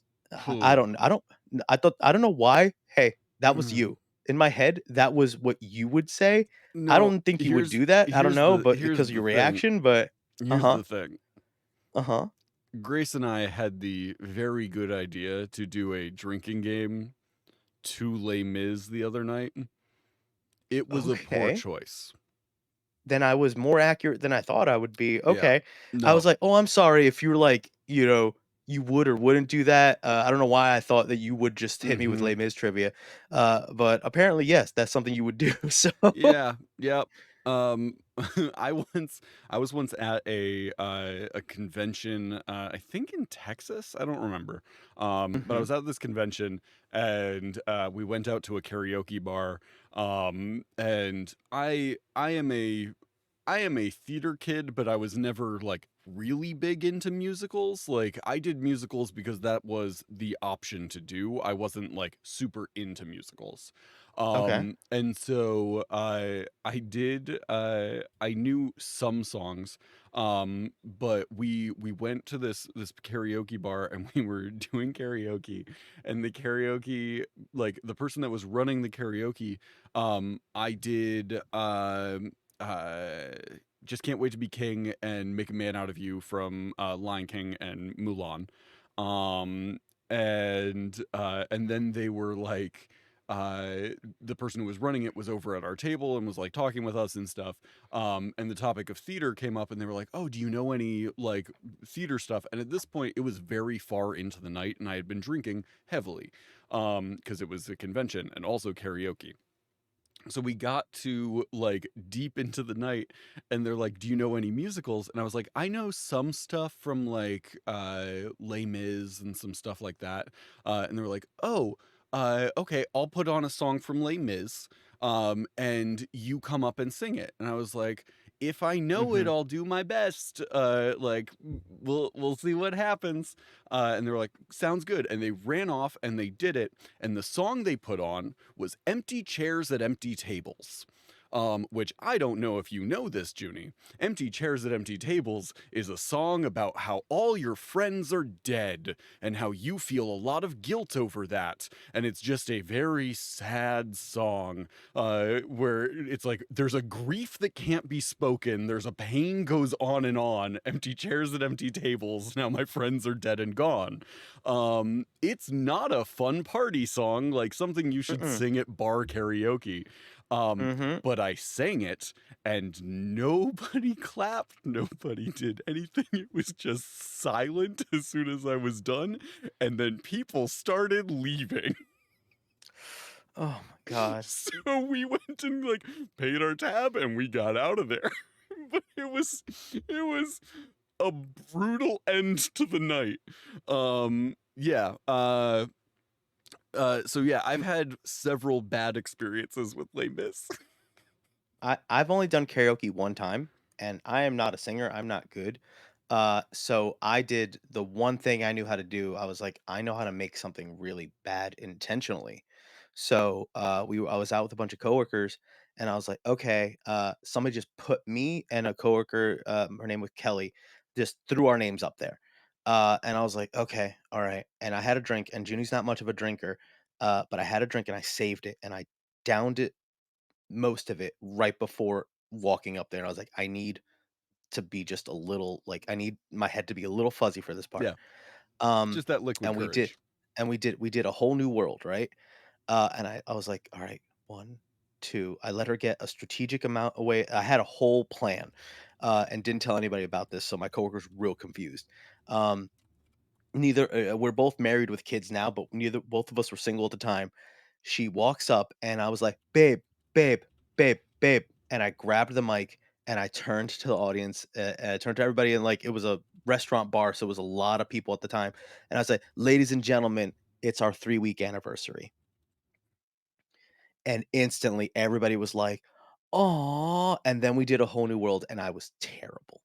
oh, I don't know why. Hey, that was mm. you. In my head, that was what you would say. I No. don't think you would do that. I don't know, but because Here's of the your thing. reaction, but Here's uh-huh. the thing. Uh-huh. Grace and I had the very good idea to do a drinking game to Les Mis the other night. It was a poor Okay. choice. Then I was more accurate than I thought I would be. Yeah. Okay. I No. was like, "Oh, I'm sorry if you're like, you would or wouldn't do that. I don't know why I thought that you would just hit me with Mhm. Les Mis trivia, but apparently, yes, that's something you would do. So, Yeah, yep. Um, I once I was once at a convention, I think in Texas, I don't remember. But I mhm, was at this convention and we went out to a karaoke bar. And I am a theater kid, but I was never like really big into musicals. Like I did musicals because that was the option to do. I wasn't like super into musicals. okay, And so I knew some songs. But we went to this karaoke bar and we were doing karaoke, and the karaoke, like the person that was running the karaoke, I did uh just Can't Wait to Be King and Make a Man Out of You from Lion King and Mulan. Um and then they were like, uh the person who was running it was over at our table and was like talking with us and stuff. And the topic of theater came up and they were like, "Oh, do you know any like theater stuff?" And at this point it was very far into the night and I had been drinking heavily because it was a convention and also karaoke. So we got to like deep into the night and they're like, "Do you know any musicals?" And I was like, "I know some stuff from like Les Mis and some stuff like that." And they were like, "Oh, okay, I'll put on a song from Les Mis and you come up and sing it." And I was like, "If I know it, mhm, I'll do my best. Like we'll see what happens." And they were like, "Sounds good." And they ran off and they did it, and the song they put on was Empty Chairs at Empty Tables. Which I don't know if you know this, Junie. Empty Chairs at Empty Tables is a song about how all your friends are dead and how you feel a lot of guilt over that. And it's just a very sad song where it's like there's a grief that can't be spoken, there's a pain goes on and on. Empty chairs at empty tables, now my friends are dead and gone. It's not a fun party song, like something you should mm-mm, sing at bar karaoke. Um, mhm. but I sang it and nobody clapped, nobody did anything. It was just silent as soon as I was done, and then people started leaving. Oh my god. So we went and like paid our tab and we got out of there. But it was a brutal end to the night. Yeah. So yeah, I've had several bad experiences with Les Mis. I've only done karaoke one time, and I am not a singer, I'm not good. So I did the one thing I knew how to do. I was like, I know how to make something really bad intentionally. So I was out with a bunch of coworkers, and I was like, okay, somebody just put me and a coworker, her name was Kelly, just threw our names up there. And I was like, okay, all right. And I had a drink, and Junie's not much of a drinker, but I had a drink and I saved it and I downed it, most of it, right before walking up there, and I was like, "I need to be just a little, like, I need my head to be a little fuzzy for this part." Yeah, Um, just that liquid and courage. we did a whole new world, right? And I was like, "All right, 1, 2." I let her get a strategic amount away. I had a whole plan, and didn't tell anybody about this, so my coworker's real confused. Um, neither we're both married with kids now, but neither both of us were single at the time. She walks up and I was like, "Babe, babe, babe, babe," and I grabbed the mic and I turned to the audience, and I turned to everybody, and, like, it was a restaurant bar, so it was a lot of people at the time, and I was like, "Ladies and gentlemen, it's our 3-week anniversary." And instantly everybody was like, "Aw," and then we did a whole new world, and I was terrible.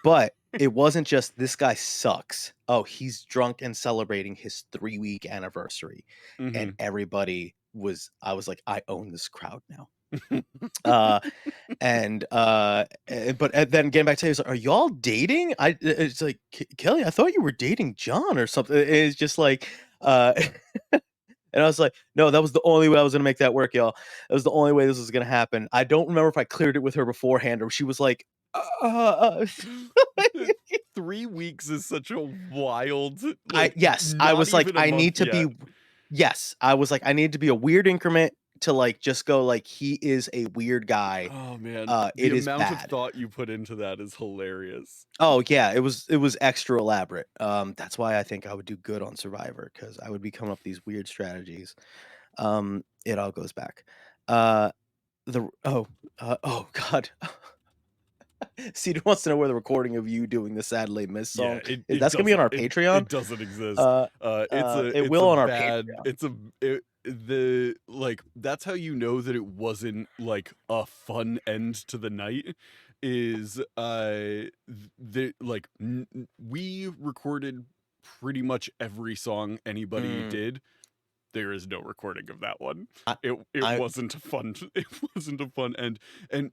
But it wasn't just, "This guy sucks." Oh, he's drunk and celebrating his 3-week anniversary, and Mhm. everybody was, I was like, "I own this crowd now." Uh, but then getting back to you, he's like, "Are y'all dating?" It's like, Kelly, I thought you were dating John or something." It's just like, uh and I was like, "No, that was the only way I was gonna make that work, y'all. That was the only way this was gonna happen." I don't remember if I cleared it with her beforehand or she was like, The 3 weeks is such a wild, I like, yes, I not was like, even a "I need month to yet. be." Yes, I was like, "I need to be a weird increment." to, like, just go, like, "He is a weird guy." Oh, man. The It is amount of bad. thought you put into that is hilarious. Oh, yeah, it was extra elaborate. That's why I think I would do good on Survivor because I would be coming up with these weird strategies. It all goes back. Uh, oh god. Cedar wants to know where the recording of you doing the "Sad Les Mis" Yeah, song it is. it That's gonna be on doesn't our Patreon. it doesn't exist. Uh, it It's will a on our bad Patreon. it's a it the like, that's how you know that it wasn't, like, a fun end to the night is, the like, we recorded pretty much every song anybody Mm, did. There is no recording of that one. I It I wasn't a fun it wasn't a fun end, and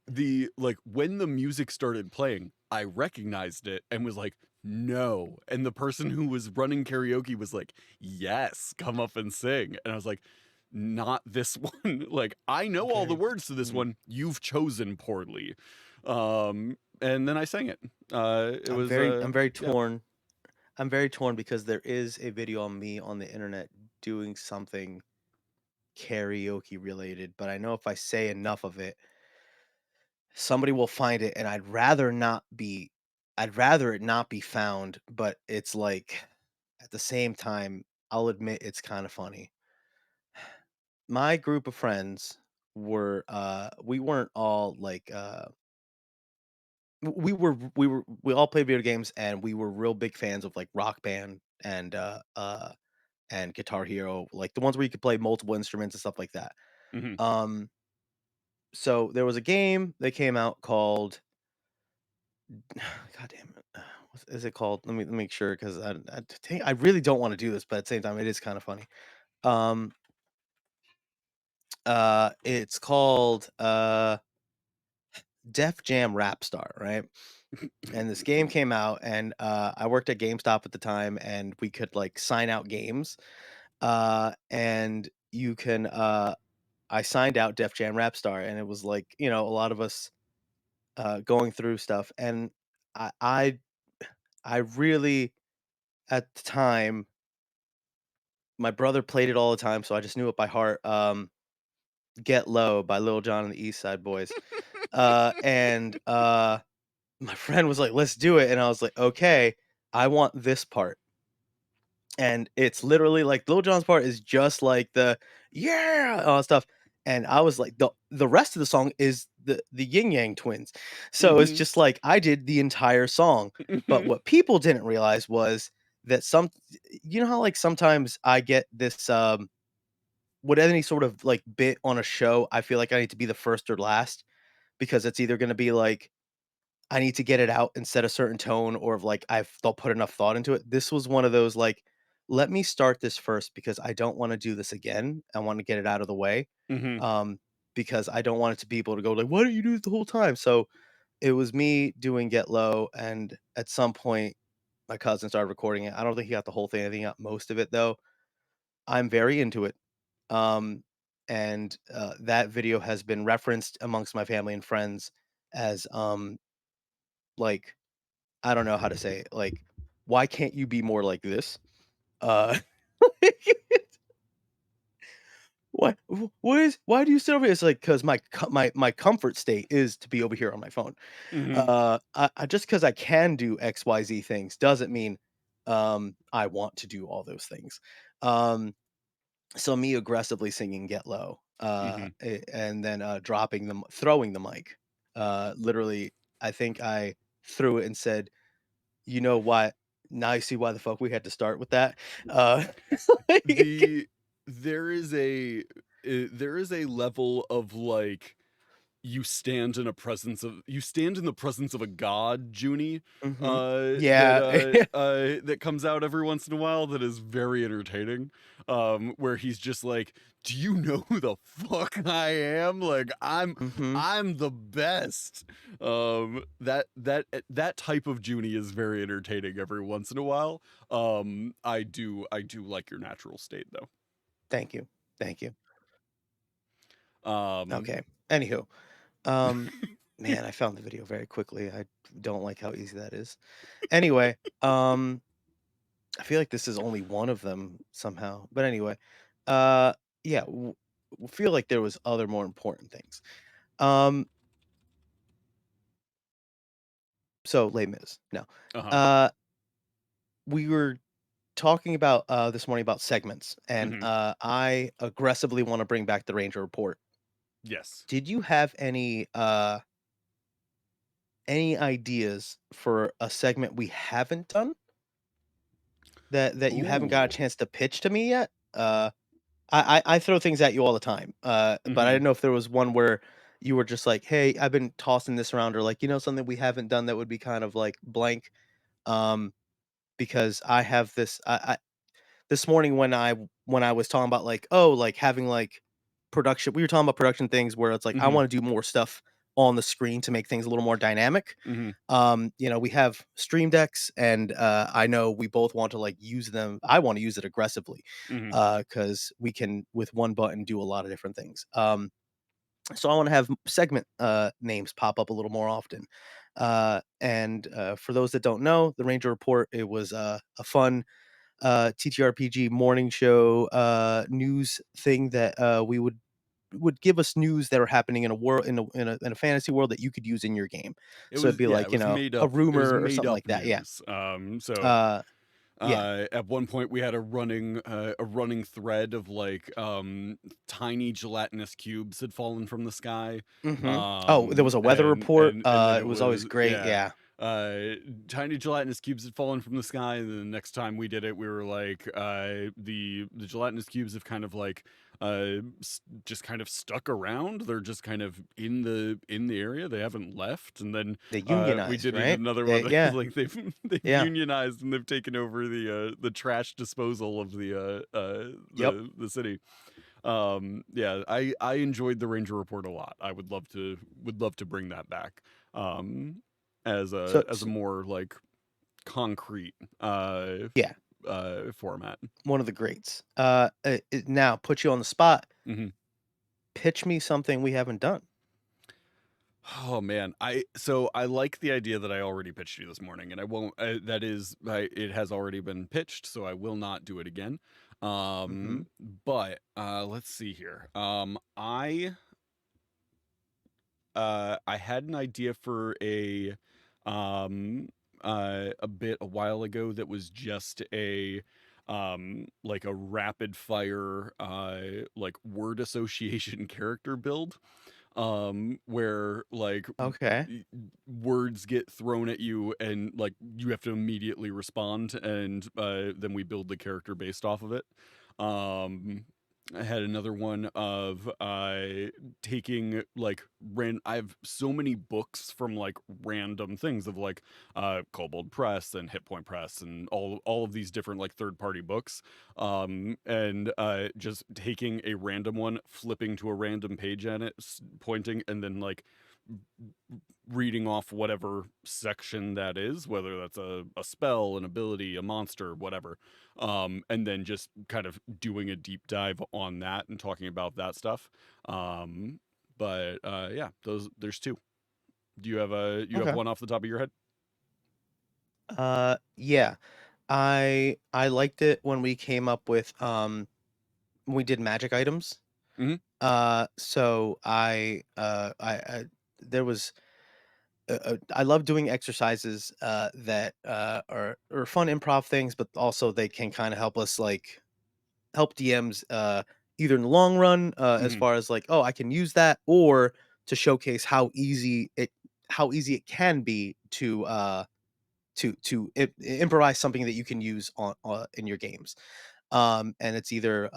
the like, when the music started playing, I recognized it and was like, "No," and the person who was running karaoke was like, "Yes, come up and sing," and I was like, "Not this one." Like, "I know all the very words to this mm, one, you've chosen poorly." And then I sang it. It was, I'm very yeah. torn. I'm very torn because there is a video on me on the internet doing something karaoke related, but I know if I say enough of it, somebody will find it, and I'd rather it not be found, but it's like, at the same time, I'll admit it's kinda funny. My group of friends we weren't all like, we all played video games, and we were real big fans of, like, Rock Band and Guitar Hero, like, the ones where you could play multiple instruments and stuff like that. Mhm. Um, so there was a game that came out called God damn it. What is it called? Let me make sure because I really don't want to do this, but at the same time, it is kind of funny. Um, it's called Def Jam Rap Star, right? And this game came out, and I worked at GameStop at the time, and we could like sign out games. And you can I signed out Def Jam Rap Star, and it was like a lot of us going through stuff, and I I I really at the time my brother played it all the time, so I just knew it by heart. "Get Low" by Lil Jon and the East Side Boys. And my friend was like, "Let's do it," and I was like, "Okay, I want this part." And it's literally like Lil Jon's part is just like the "Yeah!" all that stuff, and I was like the rest of the song is the Yin Yang Twins. So it's Mhm. just like I did the entire song, but Mhm. what people didn't realize was that you know how, like, sometimes I get this, with any sort of, like, bit on a show, I feel like I need to be the first or last because it's either gonna be like I need to get it out and set a certain tone or if, like, they'll put enough thought into it. This was one of those, like, "Let me start this first because I don't wanna do this again. I wanna get it out of the way, Mhm. um, because I don't want it to be able to go like, 'Why don't you do it the whole time?'" So, it was me doing Get Low, and at some point, my cousin started recording it. I don't think he got the whole thing. I think he got most of it, though. I'm very into it. Um, and, that video has been referenced amongst my family and friends as, like, I don't know how to say it, like, "Why can't you be more like this?" Uh, why do you sit over here? It's like, "'Cause my comfort state is to be over here on my phone." Mhm. I just because I can do XYZ things doesn't mean, I want to do all those things. So me aggressively singing "Get Low," Mhm. and then, throwing the mic. Literally, I think I threw it and said, "You know what? Now you see why the fuck we had to start with that." Uh, like The there is a there is a level of, like, you stand in the presence of a god, Junie, Mhm. Yeah. that comes out every once in a while that is very entertaining, where he's just like, "Do you know who the fuck I am? Like, Mhm. I'm the best." That type of Junie is very entertaining every once in a while. I do like your natural state, though. Thank you. Thank you. Um Okay. Anywho, um, man, I found the video very quickly. I don't like how easy that is. Anyway, I feel like this is only one of them somehow, but anyway, uh, yeah. feel like there was other more important things. Um, so Les Mis, no. Uh-huh. Uh, we were talking about this morning about segments, and Mhm. I aggressively want to bring back the Ranger Report. Yes. Did you have any ideas for a segment we haven't done that you haven't got a Ooh. chance to pitch to me yet? I throw things at you all the time, but I Mhm. didn't know if there was one where you were just like, "Hey, I've been tossing this around," or like, something we haven't done that would be kind of like blank. Um, because I have I this morning when I was talking about like, oh, like having like production, we were talking about production things where it's like I Mhm. want to do more stuff on the screen to make things a little more dynamic. Mhm. We have stream decks, and I know we both want to like use them. I want to use it aggressively Mhm. because we can with one button do a lot of different things. So I want to have segment names pop up a little more often. And for those that don't know, the Ranger Report, it was a fun TTRPG morning show news thing that we would give us news that are happening in a world in a fantasy world that you could use in your game. It So it'd was be yeah, it like, was made a up. It was rumor or made something up like that. Yeah. news. So Uh yeah. at one point we had a running thread of like tiny gelatinous cubes had fallen from the sky. Oh, there was a weather report. And then It it was always was great. Yeah. tiny gelatinous cubes had fallen from the sky, and then the next time we did it we were like the gelatinous cubes have kind of like just kind of stuck around. They're just kind of in the area. They haven't left. And then They we unionized, did it right? another one They, that was yeah. like they've Yeah. unionized and they've taken over the trash disposal of Yep. the city. Yeah, I enjoyed the Ranger Report a lot. I would love to bring that back So, as a so more like concrete yeah, format. one of the greats. Now put you on the spot. Hmm. Pitch me something we haven't done. Oh man, I like the idea that I already pitched you this morning, and I won't. That is, it has already been pitched, so I will not do it again. Hmm. But let's see here. I had an idea for um a bit a while ago that was just a like a rapid fire like word association character build, where like Okay. words get thrown at you and like you have to immediately respond, and then we build the character based off of it. I had another one of taking like I have so many books from like random things of like Kobold Press and Hit Point Press and all of these different like third party books, and just taking a random one, flipping to a random page on it, pointing, and then like reading off whatever section that is, whether that's a spell, an ability, a monster, whatever, and then just kind of doing a deep dive on that and talking about that stuff. But yeah, those there's two. Do you have Okay. one off the top of your head? Yeah. I liked it when we came up with when we did magic items. Hmm. So I there was I love doing exercises that are fun improv things, but also they can kind of help us like help DMs either in the long run as Hmm. far as like, oh, I can use that, or to showcase how easy it can be to improvise something that you can use on in your games. And it's either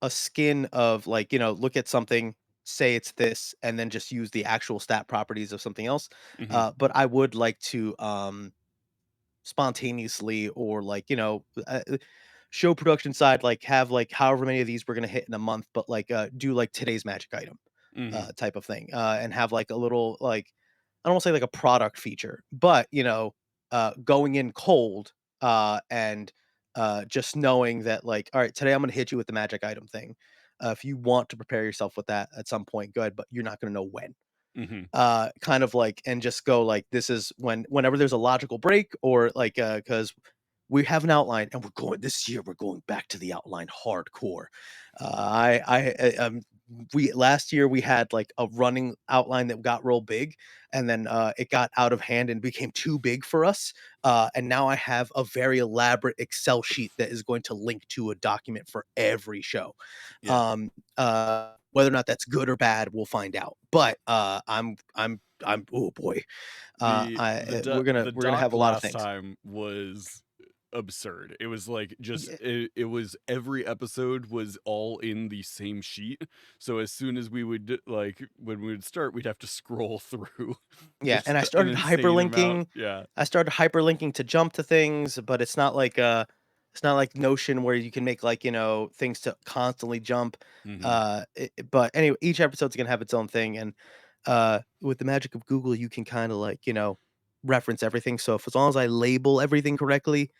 a skin of like, look at something, say it's this, and then just use the actual stat properties of something else. Hmm. But I would like to spontaneously, or like, show production side, like have like however many of these we're gonna hit in a month, but like do like today's magic item Hmm. type of thing. And have like a little like, I don't want to say like a product feature, but going in cold and just knowing that like, all right, today I'm gonna hit you with the magic item thing. If you want to prepare yourself with that at some point, good, but you're not gonna know when. Hmm. Kind of like, and just go like, this is whenever there's a logical break, or like because we have an outline, and we're going this year. We're going back to the outline hardcore. We last year we had like a running outline that got real big, and then it got out of hand and became too big for us. And now I have a very elaborate Excel sheet that is going to link to a document for every show. Yeah. Whether or not that's good or bad, we'll find out. But I'm oh boy, we're gonna have doc a lot of last things. time was absurd. It was like just Yeah, it was every episode was all in the same sheet. So as soon as we would like when we would start, we'd have to scroll through yeah, and just an insane amount. Yeah. I started hyperlinking to jump to things, but it's not like Notion where you can make like, things to constantly jump. Mhm. But anyway, each episode's gonna have its own thing, and with the magic of Google, you can kind of like, reference everything. So if as long as I label everything correctly,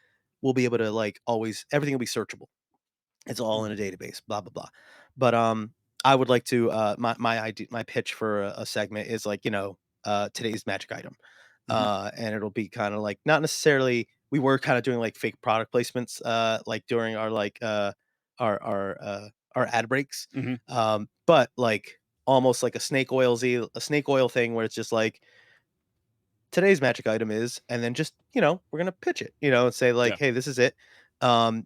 we'll be able to like always everything will be searchable. It's all in a Mhm. database, blah blah blah. But I would like to my pitch for a segment is like, today's magic item. Mhm. And it'll be kind of like not necessarily we were kind of doing like fake product placements like during our like our ad breaks. Mhm. But like almost like a snake oil thing where it's just like today's magic item is, and then just, we're gonna pitch it, and say like, Yeah. hey, this is it.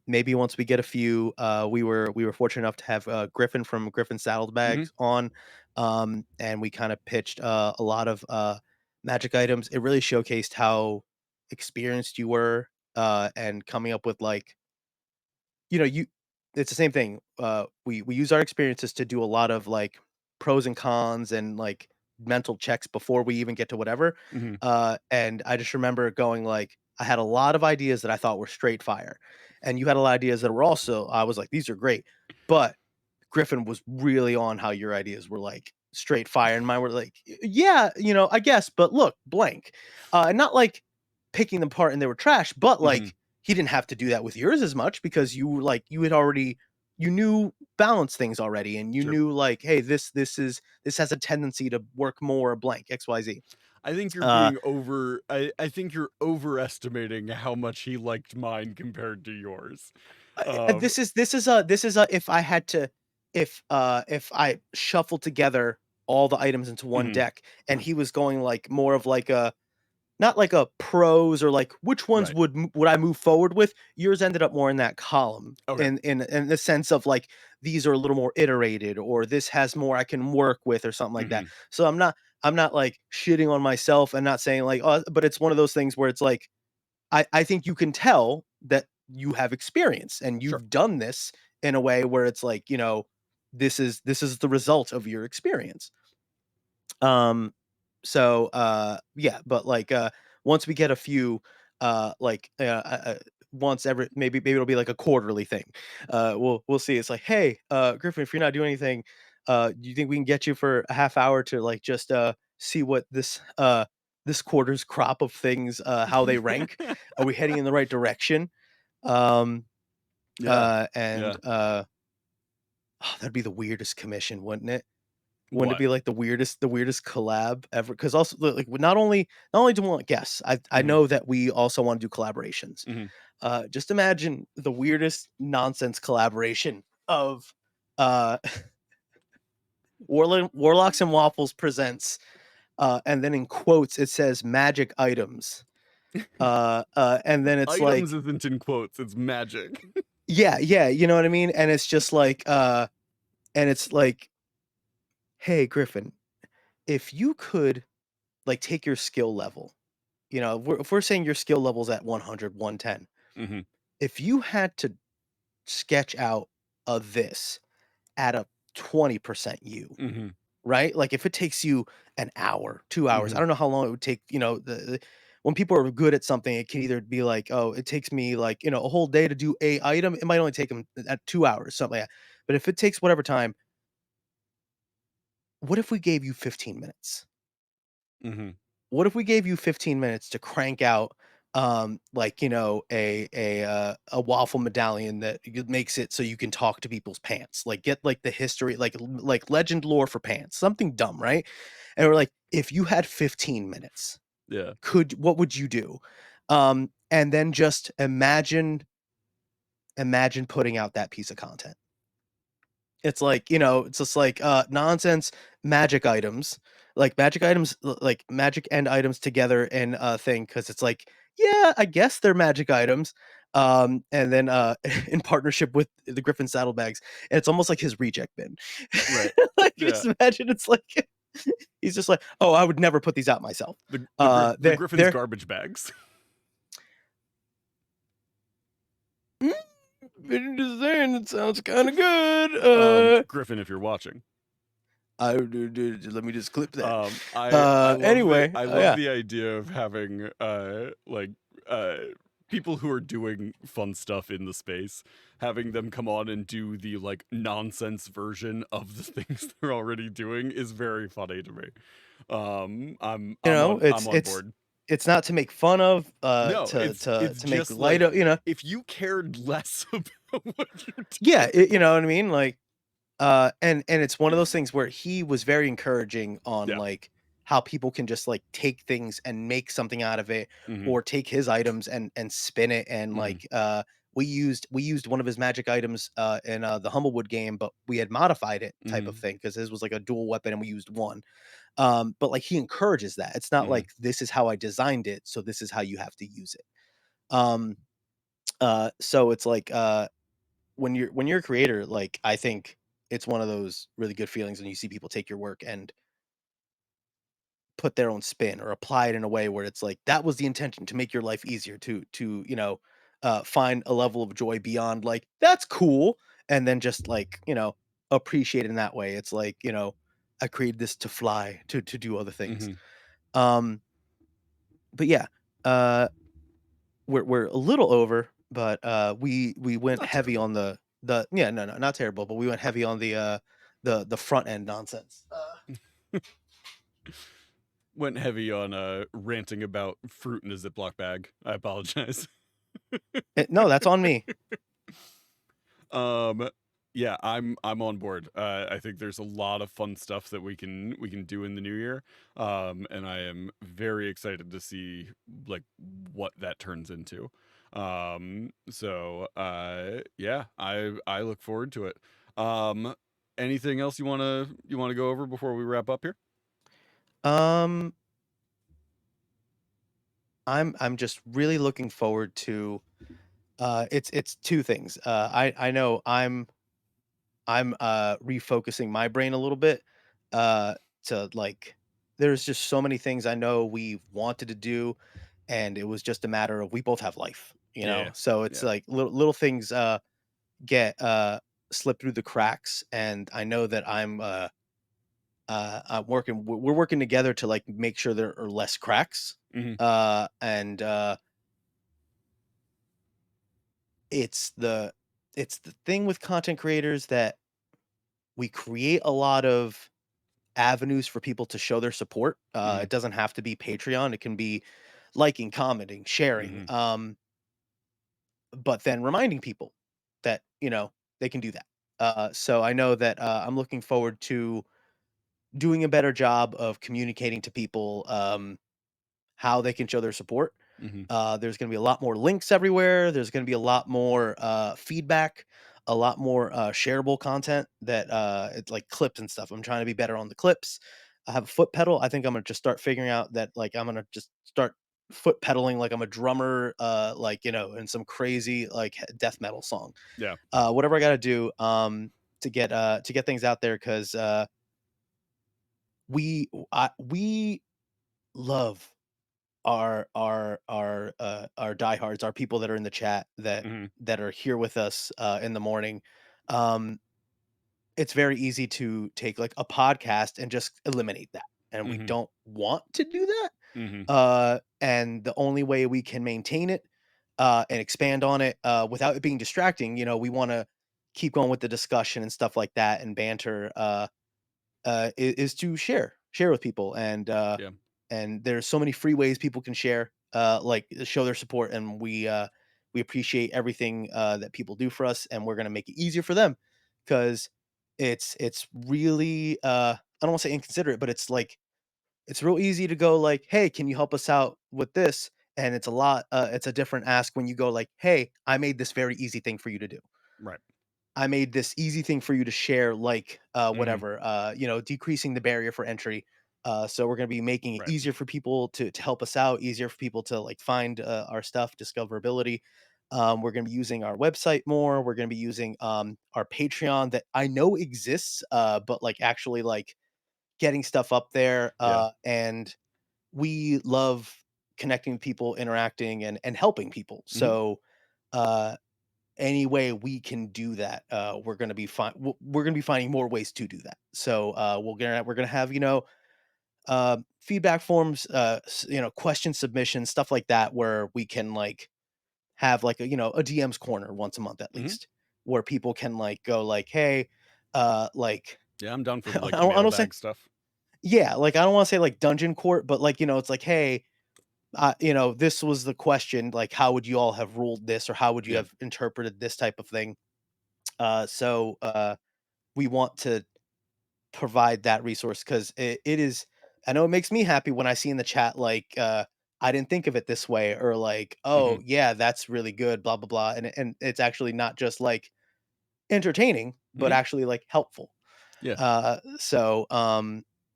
Maybe once we get a few, we were fortunate enough to have Griffin from Griffin Mhm. Saddlebags on, and we kind of pitched a lot of magic items. It really showcased how experienced you were, and coming up with like you it's the same thing. We use our experiences to do a lot of, like, pros and cons and, like, mental checks before we even get to whatever, Mhm. and I just remember going, like I had a lot of ideas that I thought were straight fire, and you had a lot of ideas that were also I was like, "These are great," but Griffin was really on how your ideas were, like, straight fire, and mine were like, Yeah, I guess, but look, blank." And not, like, picking them apart and they were trash, but, Mhm. like, he didn't have to do that with yours as much because you were, like you had already you knew balance things already, and you Sure. knew, like, "Hey, this has a tendency to work more blank XYZ." I think you're Uh, being over I think you're overestimating how much he liked mine compared to yours. Um this is a if I had to if I shuffled together all the items into one mhm. deck and he was going, like, more of, like, a not like a pros or, like, which ones Right. would I move forward with? Yours ended up more in that column Okay. in the sense of, like, these are a little more iterated or this has more I can work with or something like that. Mhm. So I'm not, like, shitting on myself and not saying, like, "Oh," but it's one of those things where it's like, I think you can tell that you have experience and Sure. you've done this in a way where it's like, this is the result of your experience. Um, yeah, but like once we get a few once every maybe it'll be like a quarterly thing. We'll see. It's like, "Hey, Griffin, if you're not doing anything, do you think we can get you for a half hour to like just see what this quarter's crop of things how they rank? Are we heading in the right direction?" Um Yeah. and Yeah. oh, that'd be the weirdest commission, wouldn't it? Wouldn't it What? be like the weirdest collab ever? Because also, like, not only do we want guests, I Mhm. know that we also wanna do collaborations. Mhm. Just imagine the weirdest nonsense collaboration of, uh, Warlocks and Waffles presents, and then in quotes, it says "magic items." And then it's Items like isn't in quotes, it's magic. yeah, yeah, you know what I mean? And it's just like, and it's like, "Hey, Griffin, if you could, like, take your skill level." If we're saying your skill level's at 100, 110, Mhm. if you had to sketch out a this at a 20% you, Mhm. right? Like, if it takes you an hour, 2 hours, I Mhm. don't know how long it would take, when people are good at something, it can either be like, "Oh, it takes me, like, a whole day to do a item." It might only take them at 2 hours, something like that. But if it takes whatever time, what if we gave you 15 minutes? Mhm. What if we gave you 15 minutes to crank out, like, a waffle medallion that makes it so you can talk to people's pants, like get like the history, like legend lore for pants, something dumb, right? And we're like, if you had 15 minutes, Yeah. what would you do? and then just imagine putting out that piece of content. It's like, it's just like, nonsense magic items, like magic items, like magic and items together in a thing, because it's like, yeah, I guess they're magic items. And then in partnership with the Griffin saddlebags, and it's almost like his reject bin. Right. Like, Yeah. just imagine it's like he's just like, oh, I would never put these out myself. The Griffin's They're garbage bags. mm, just saying, it sounds kind of good. Griffin, if you're watching. Let me just clip that. I love the Anyway, I love yeah. the idea of having uh people who are doing fun stuff in the space, having them come on and do the like nonsense version of the things they're already doing is very funny to me. I'm It's on it's board. it's not to make fun of, No, to to it's to make just light like of, if you cared less about what you're yeah, doing. you know what I mean? Like, and it's one of those things where he was very encouraging on, Yeah. like, how people can just, like, take things and make something out of it, Mhm. or take his items and spin it, and, Mhm. like, we used one of his magic items, in, the Humblewood game, but we had modified it type of Mhm. thing, because his was, like, a dual weapon and we used one. But, like, he encourages that. It's not Mhm. like, "This is how I designed it, so this is how you have to use it." Um, so it's like, when you're a creator, like, I think it's one of those really good feelings when you see people take your work and put their own spin or apply it in a way where it's like, that was the intention, to make your life easier, to find a level of joy beyond, like, "That's cool," and then just, like, appreciate it in that way. It's like, I created this to fly, to do other things. Mhm. Um, but yeah, uh, we're a little over, but, we went Not heavy terrible. on the yeah, no, no, not terrible, but we went heavy on the front end nonsense. Went heavy on ranting about fruit in a Ziploc bag. I apologize. No, that's on me. um yeah, I'm on board. I think there's a lot of fun stuff that we can do in the new year. And I am very excited to see like what that turns into. Yeah, I look forward to it. Um Anything else you want to go over before we wrap up here? Um, I'm just really looking forward to, it's 2 things. I know I'm refocusing my brain a little bit, uh, to, like, there's just so many things I know we wanted to do, and it was just a matter of, we both have life, you Yeah. know? So it's Yeah. like little things, get, slip through the cracks, and I know that we're working together to, like, make sure there are less cracks, Mhm. and, it's the it's the thing with content creators that we create a lot of avenues for people to show their support. Mhm. It doesn't have to be Patreon. It can be liking, commenting, sharing, Mhm. but then reminding people that, they can do that. So I know that, I'm looking forward to doing a better job of communicating to people, how they can show their support. Mhm. There's going to be a lot more links everywhere. There's going to be a lot more feedback, a lot more shareable content, that it's like clips and stuff. I'm trying to be better on the clips. I have a foot pedal. I think I'm gonna just start figuring out that, like, I'm gonna just start foot pedaling like I'm a drummer, like, in some crazy, like, death metal song. Yeah. Whatever I got to do, to get things out there, because we love our diehards, our people that are in the chat, that Mhm. are here with us in the morning. Um, it's very easy to take, like, a podcast and just eliminate that, and we Mhm. don't want to do that. Mhm. And the only way we can maintain it, and expand on it, without it being distracting, we want to keep going with the discussion and stuff like that, and banter. Is to share with people, Yeah. and there's so many free ways people can share, like, show their support, and we appreciate everything that people do for us, and we're gonna make it easier for them, because it's really, I don't want to say inconsiderate, but it's like, it's real easy to go like, "Hey, can you help us out with this?" and it's a different ask when you go like, "Hey, I made this very easy thing for you to do. Right. I made this easy thing for you to share, like, Mhm. whatever, decreasing the barrier for entry. So we're gonna be making it Right. easier for people to help us out, easier for people to like find our stuff, discoverability. We're gonna be using our website more. We're gonna be using our Patreon that I know exists, but like actually like getting stuff up there. Yeah. And we love connecting with people, interacting and helping people. Mhm. So uh any way we can do that, we're gonna be fine. We're gonna be finding more ways to do that. So we're gonna have feedback forms, question submissions, stuff like that, where we can like have like a DM's corner once a month at Mhm. least, where people can like go like, hey, like Yeah, I'm down for I like the don't say mailbag stuff. yeah, like I don't want to say like dungeon court, but like it's like hey. This was the question. Like, how would you all have ruled this, or how would you Yeah. have interpreted this type of thing? So we want to provide that resource because it is. I know it makes me happy when I see in the chat like I didn't think of it this way, or like oh Mhm. yeah that's really good, blah blah blah, and it's actually not just like entertaining, but Mhm. actually like helpful. Yeah. So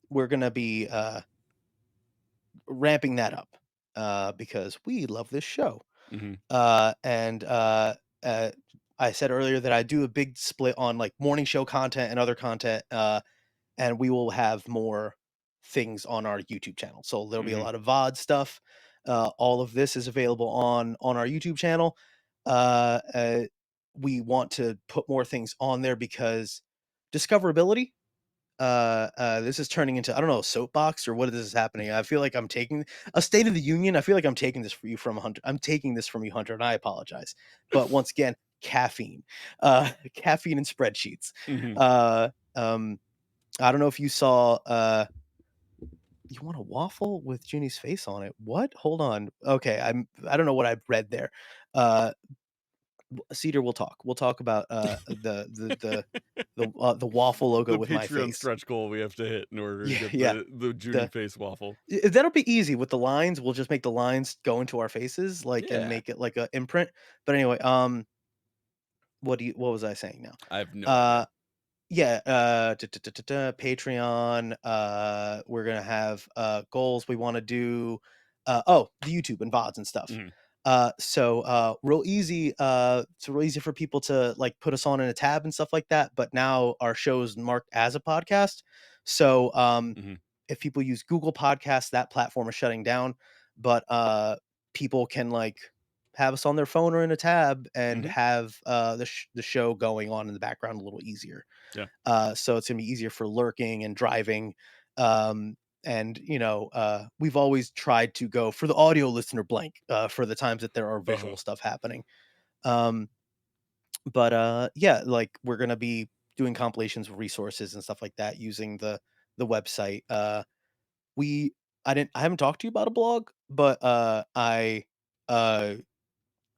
we're gonna be ramping that up because we love this show. Mhm. And uh, I said earlier that I do a big split on like morning show content and other content, and we will have more things on our YouTube channel. So there'll be a Mhm. lot of VOD stuff. All of this is available on our YouTube channel. Uh, uh, we want to put more things on there because discoverability this is turning into I don't know a soapbox or what this is happening. I feel like I'm taking a State of the Union. I feel like I'm taking this for you from Hunter. I'm taking this from you, Hunter, and I apologize. But once again, caffeine, caffeine and spreadsheets. Mhm. Uh, um, I don't know if you saw. You want a waffle with Junie's face on it? What? Hold on. Okay, I don't know what I read there. Uh, Cedar, we'll talk. We'll talk about the waffle logo The with my Patreon face. stretch goal we have to hit in order to Yeah, get yeah. the Junie The face waffle. That'll be easy with the lines. We'll just make the lines go into our faces, like, and Yeah. make it like a imprint. But anyway, what was I saying now? I have no Uh, idea. yeah, Patreon. We're gonna have goals we want to do. The YouTube and VODs and stuff. Mhm. Real easy. It's real easy for people to like put us on in a tab and stuff like that. But now our show's marked as a podcast. So Mhm. if people use Google Podcasts, that platform is shutting down. But people can like have us on their phone or in a tab and Mhm. have the show going on in the background a little easier. Yeah. So it's gonna be easier for lurking and driving. Um, and we've always tried to go for the audio listener blank for the times that there are Uh-huh. visual stuff happening. Um, but yeah, like we're gonna be doing compilations of resources and stuff like that using the website. We I haven't talked to you about a blog, but I uh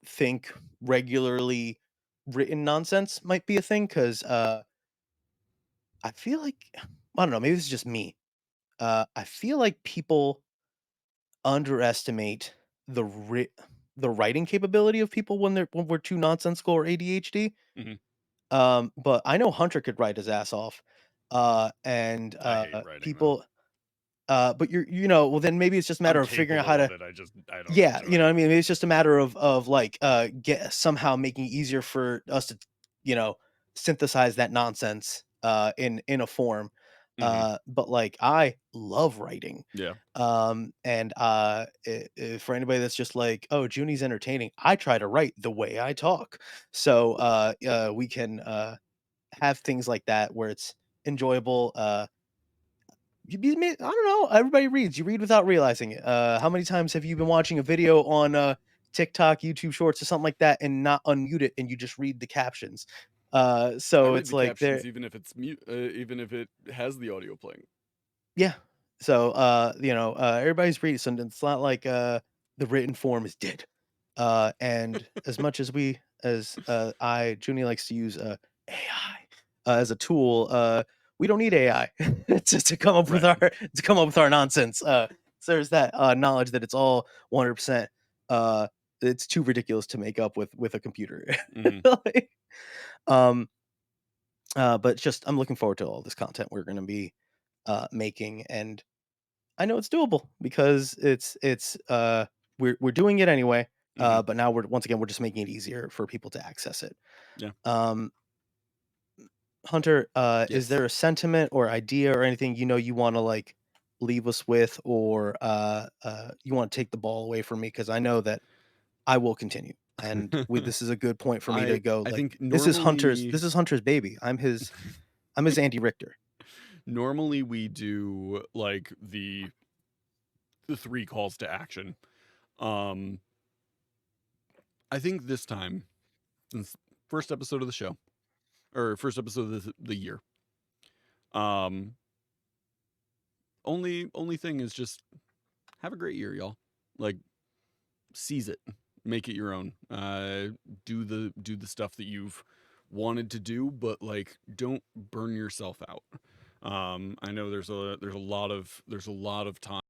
think regularly written nonsense might be a thing because I feel like I don't know, maybe this is just me. I feel like people underestimate the the writing capability of people when we're too nonsensical or ADHD. Mhm. But I know Hunter could write his ass off. And I hate writing though. people but well then maybe it's just a matter I'm of figuring out how capable of to it. I don't yeah, enjoy it. what I mean? Maybe it's just a matter of like get somehow making it easier for us to, you know, synthesize that nonsense in a form. Mhm. But like I love writing. Yeah. For anybody that's just like, oh, Junie's entertaining, I try to write the way I talk. So we can have things like that where it's enjoyable. I don't know. Everybody reads. You read without realizing it. How many times have you been watching a video on TikTok, YouTube Shorts, or something like that, and not unmute it, and you just read the captions? I So read it's the like there. captions even if it's mute, even if it has the audio playing. Yeah. So, everybody's reading, so it's not like, the written form is dead. And as much as Junie likes to use, AI, as a tool, we don't need AI to come up with Right. our nonsense. So there's that, knowledge that it's all 100%. uh, it's too ridiculous to make up with a computer. Mhm. Like, um, but just I'm looking forward to all this content we're gonna be, making, and I know it's doable because we're doing it anyway, Mhm. but now we're once again, we're just making it easier for people to access it. Yeah. Um, Hunter, is Yes. there a sentiment or idea or anything you wanna, like, leave us with, or, you wanna take the ball away from me? Because I know that I will continue, and this is a good point for me to go, I like, think This is Hunter's baby. I'm his Andy Richter. normally we do like the three calls to action. Um, I think this time, since first episode of the show or first episode of the year, um, only thing is just have a great year, y'all. Like seize it, make it your own. Do the stuff that you've wanted to do, but like don't burn yourself out. I know there's a lot of time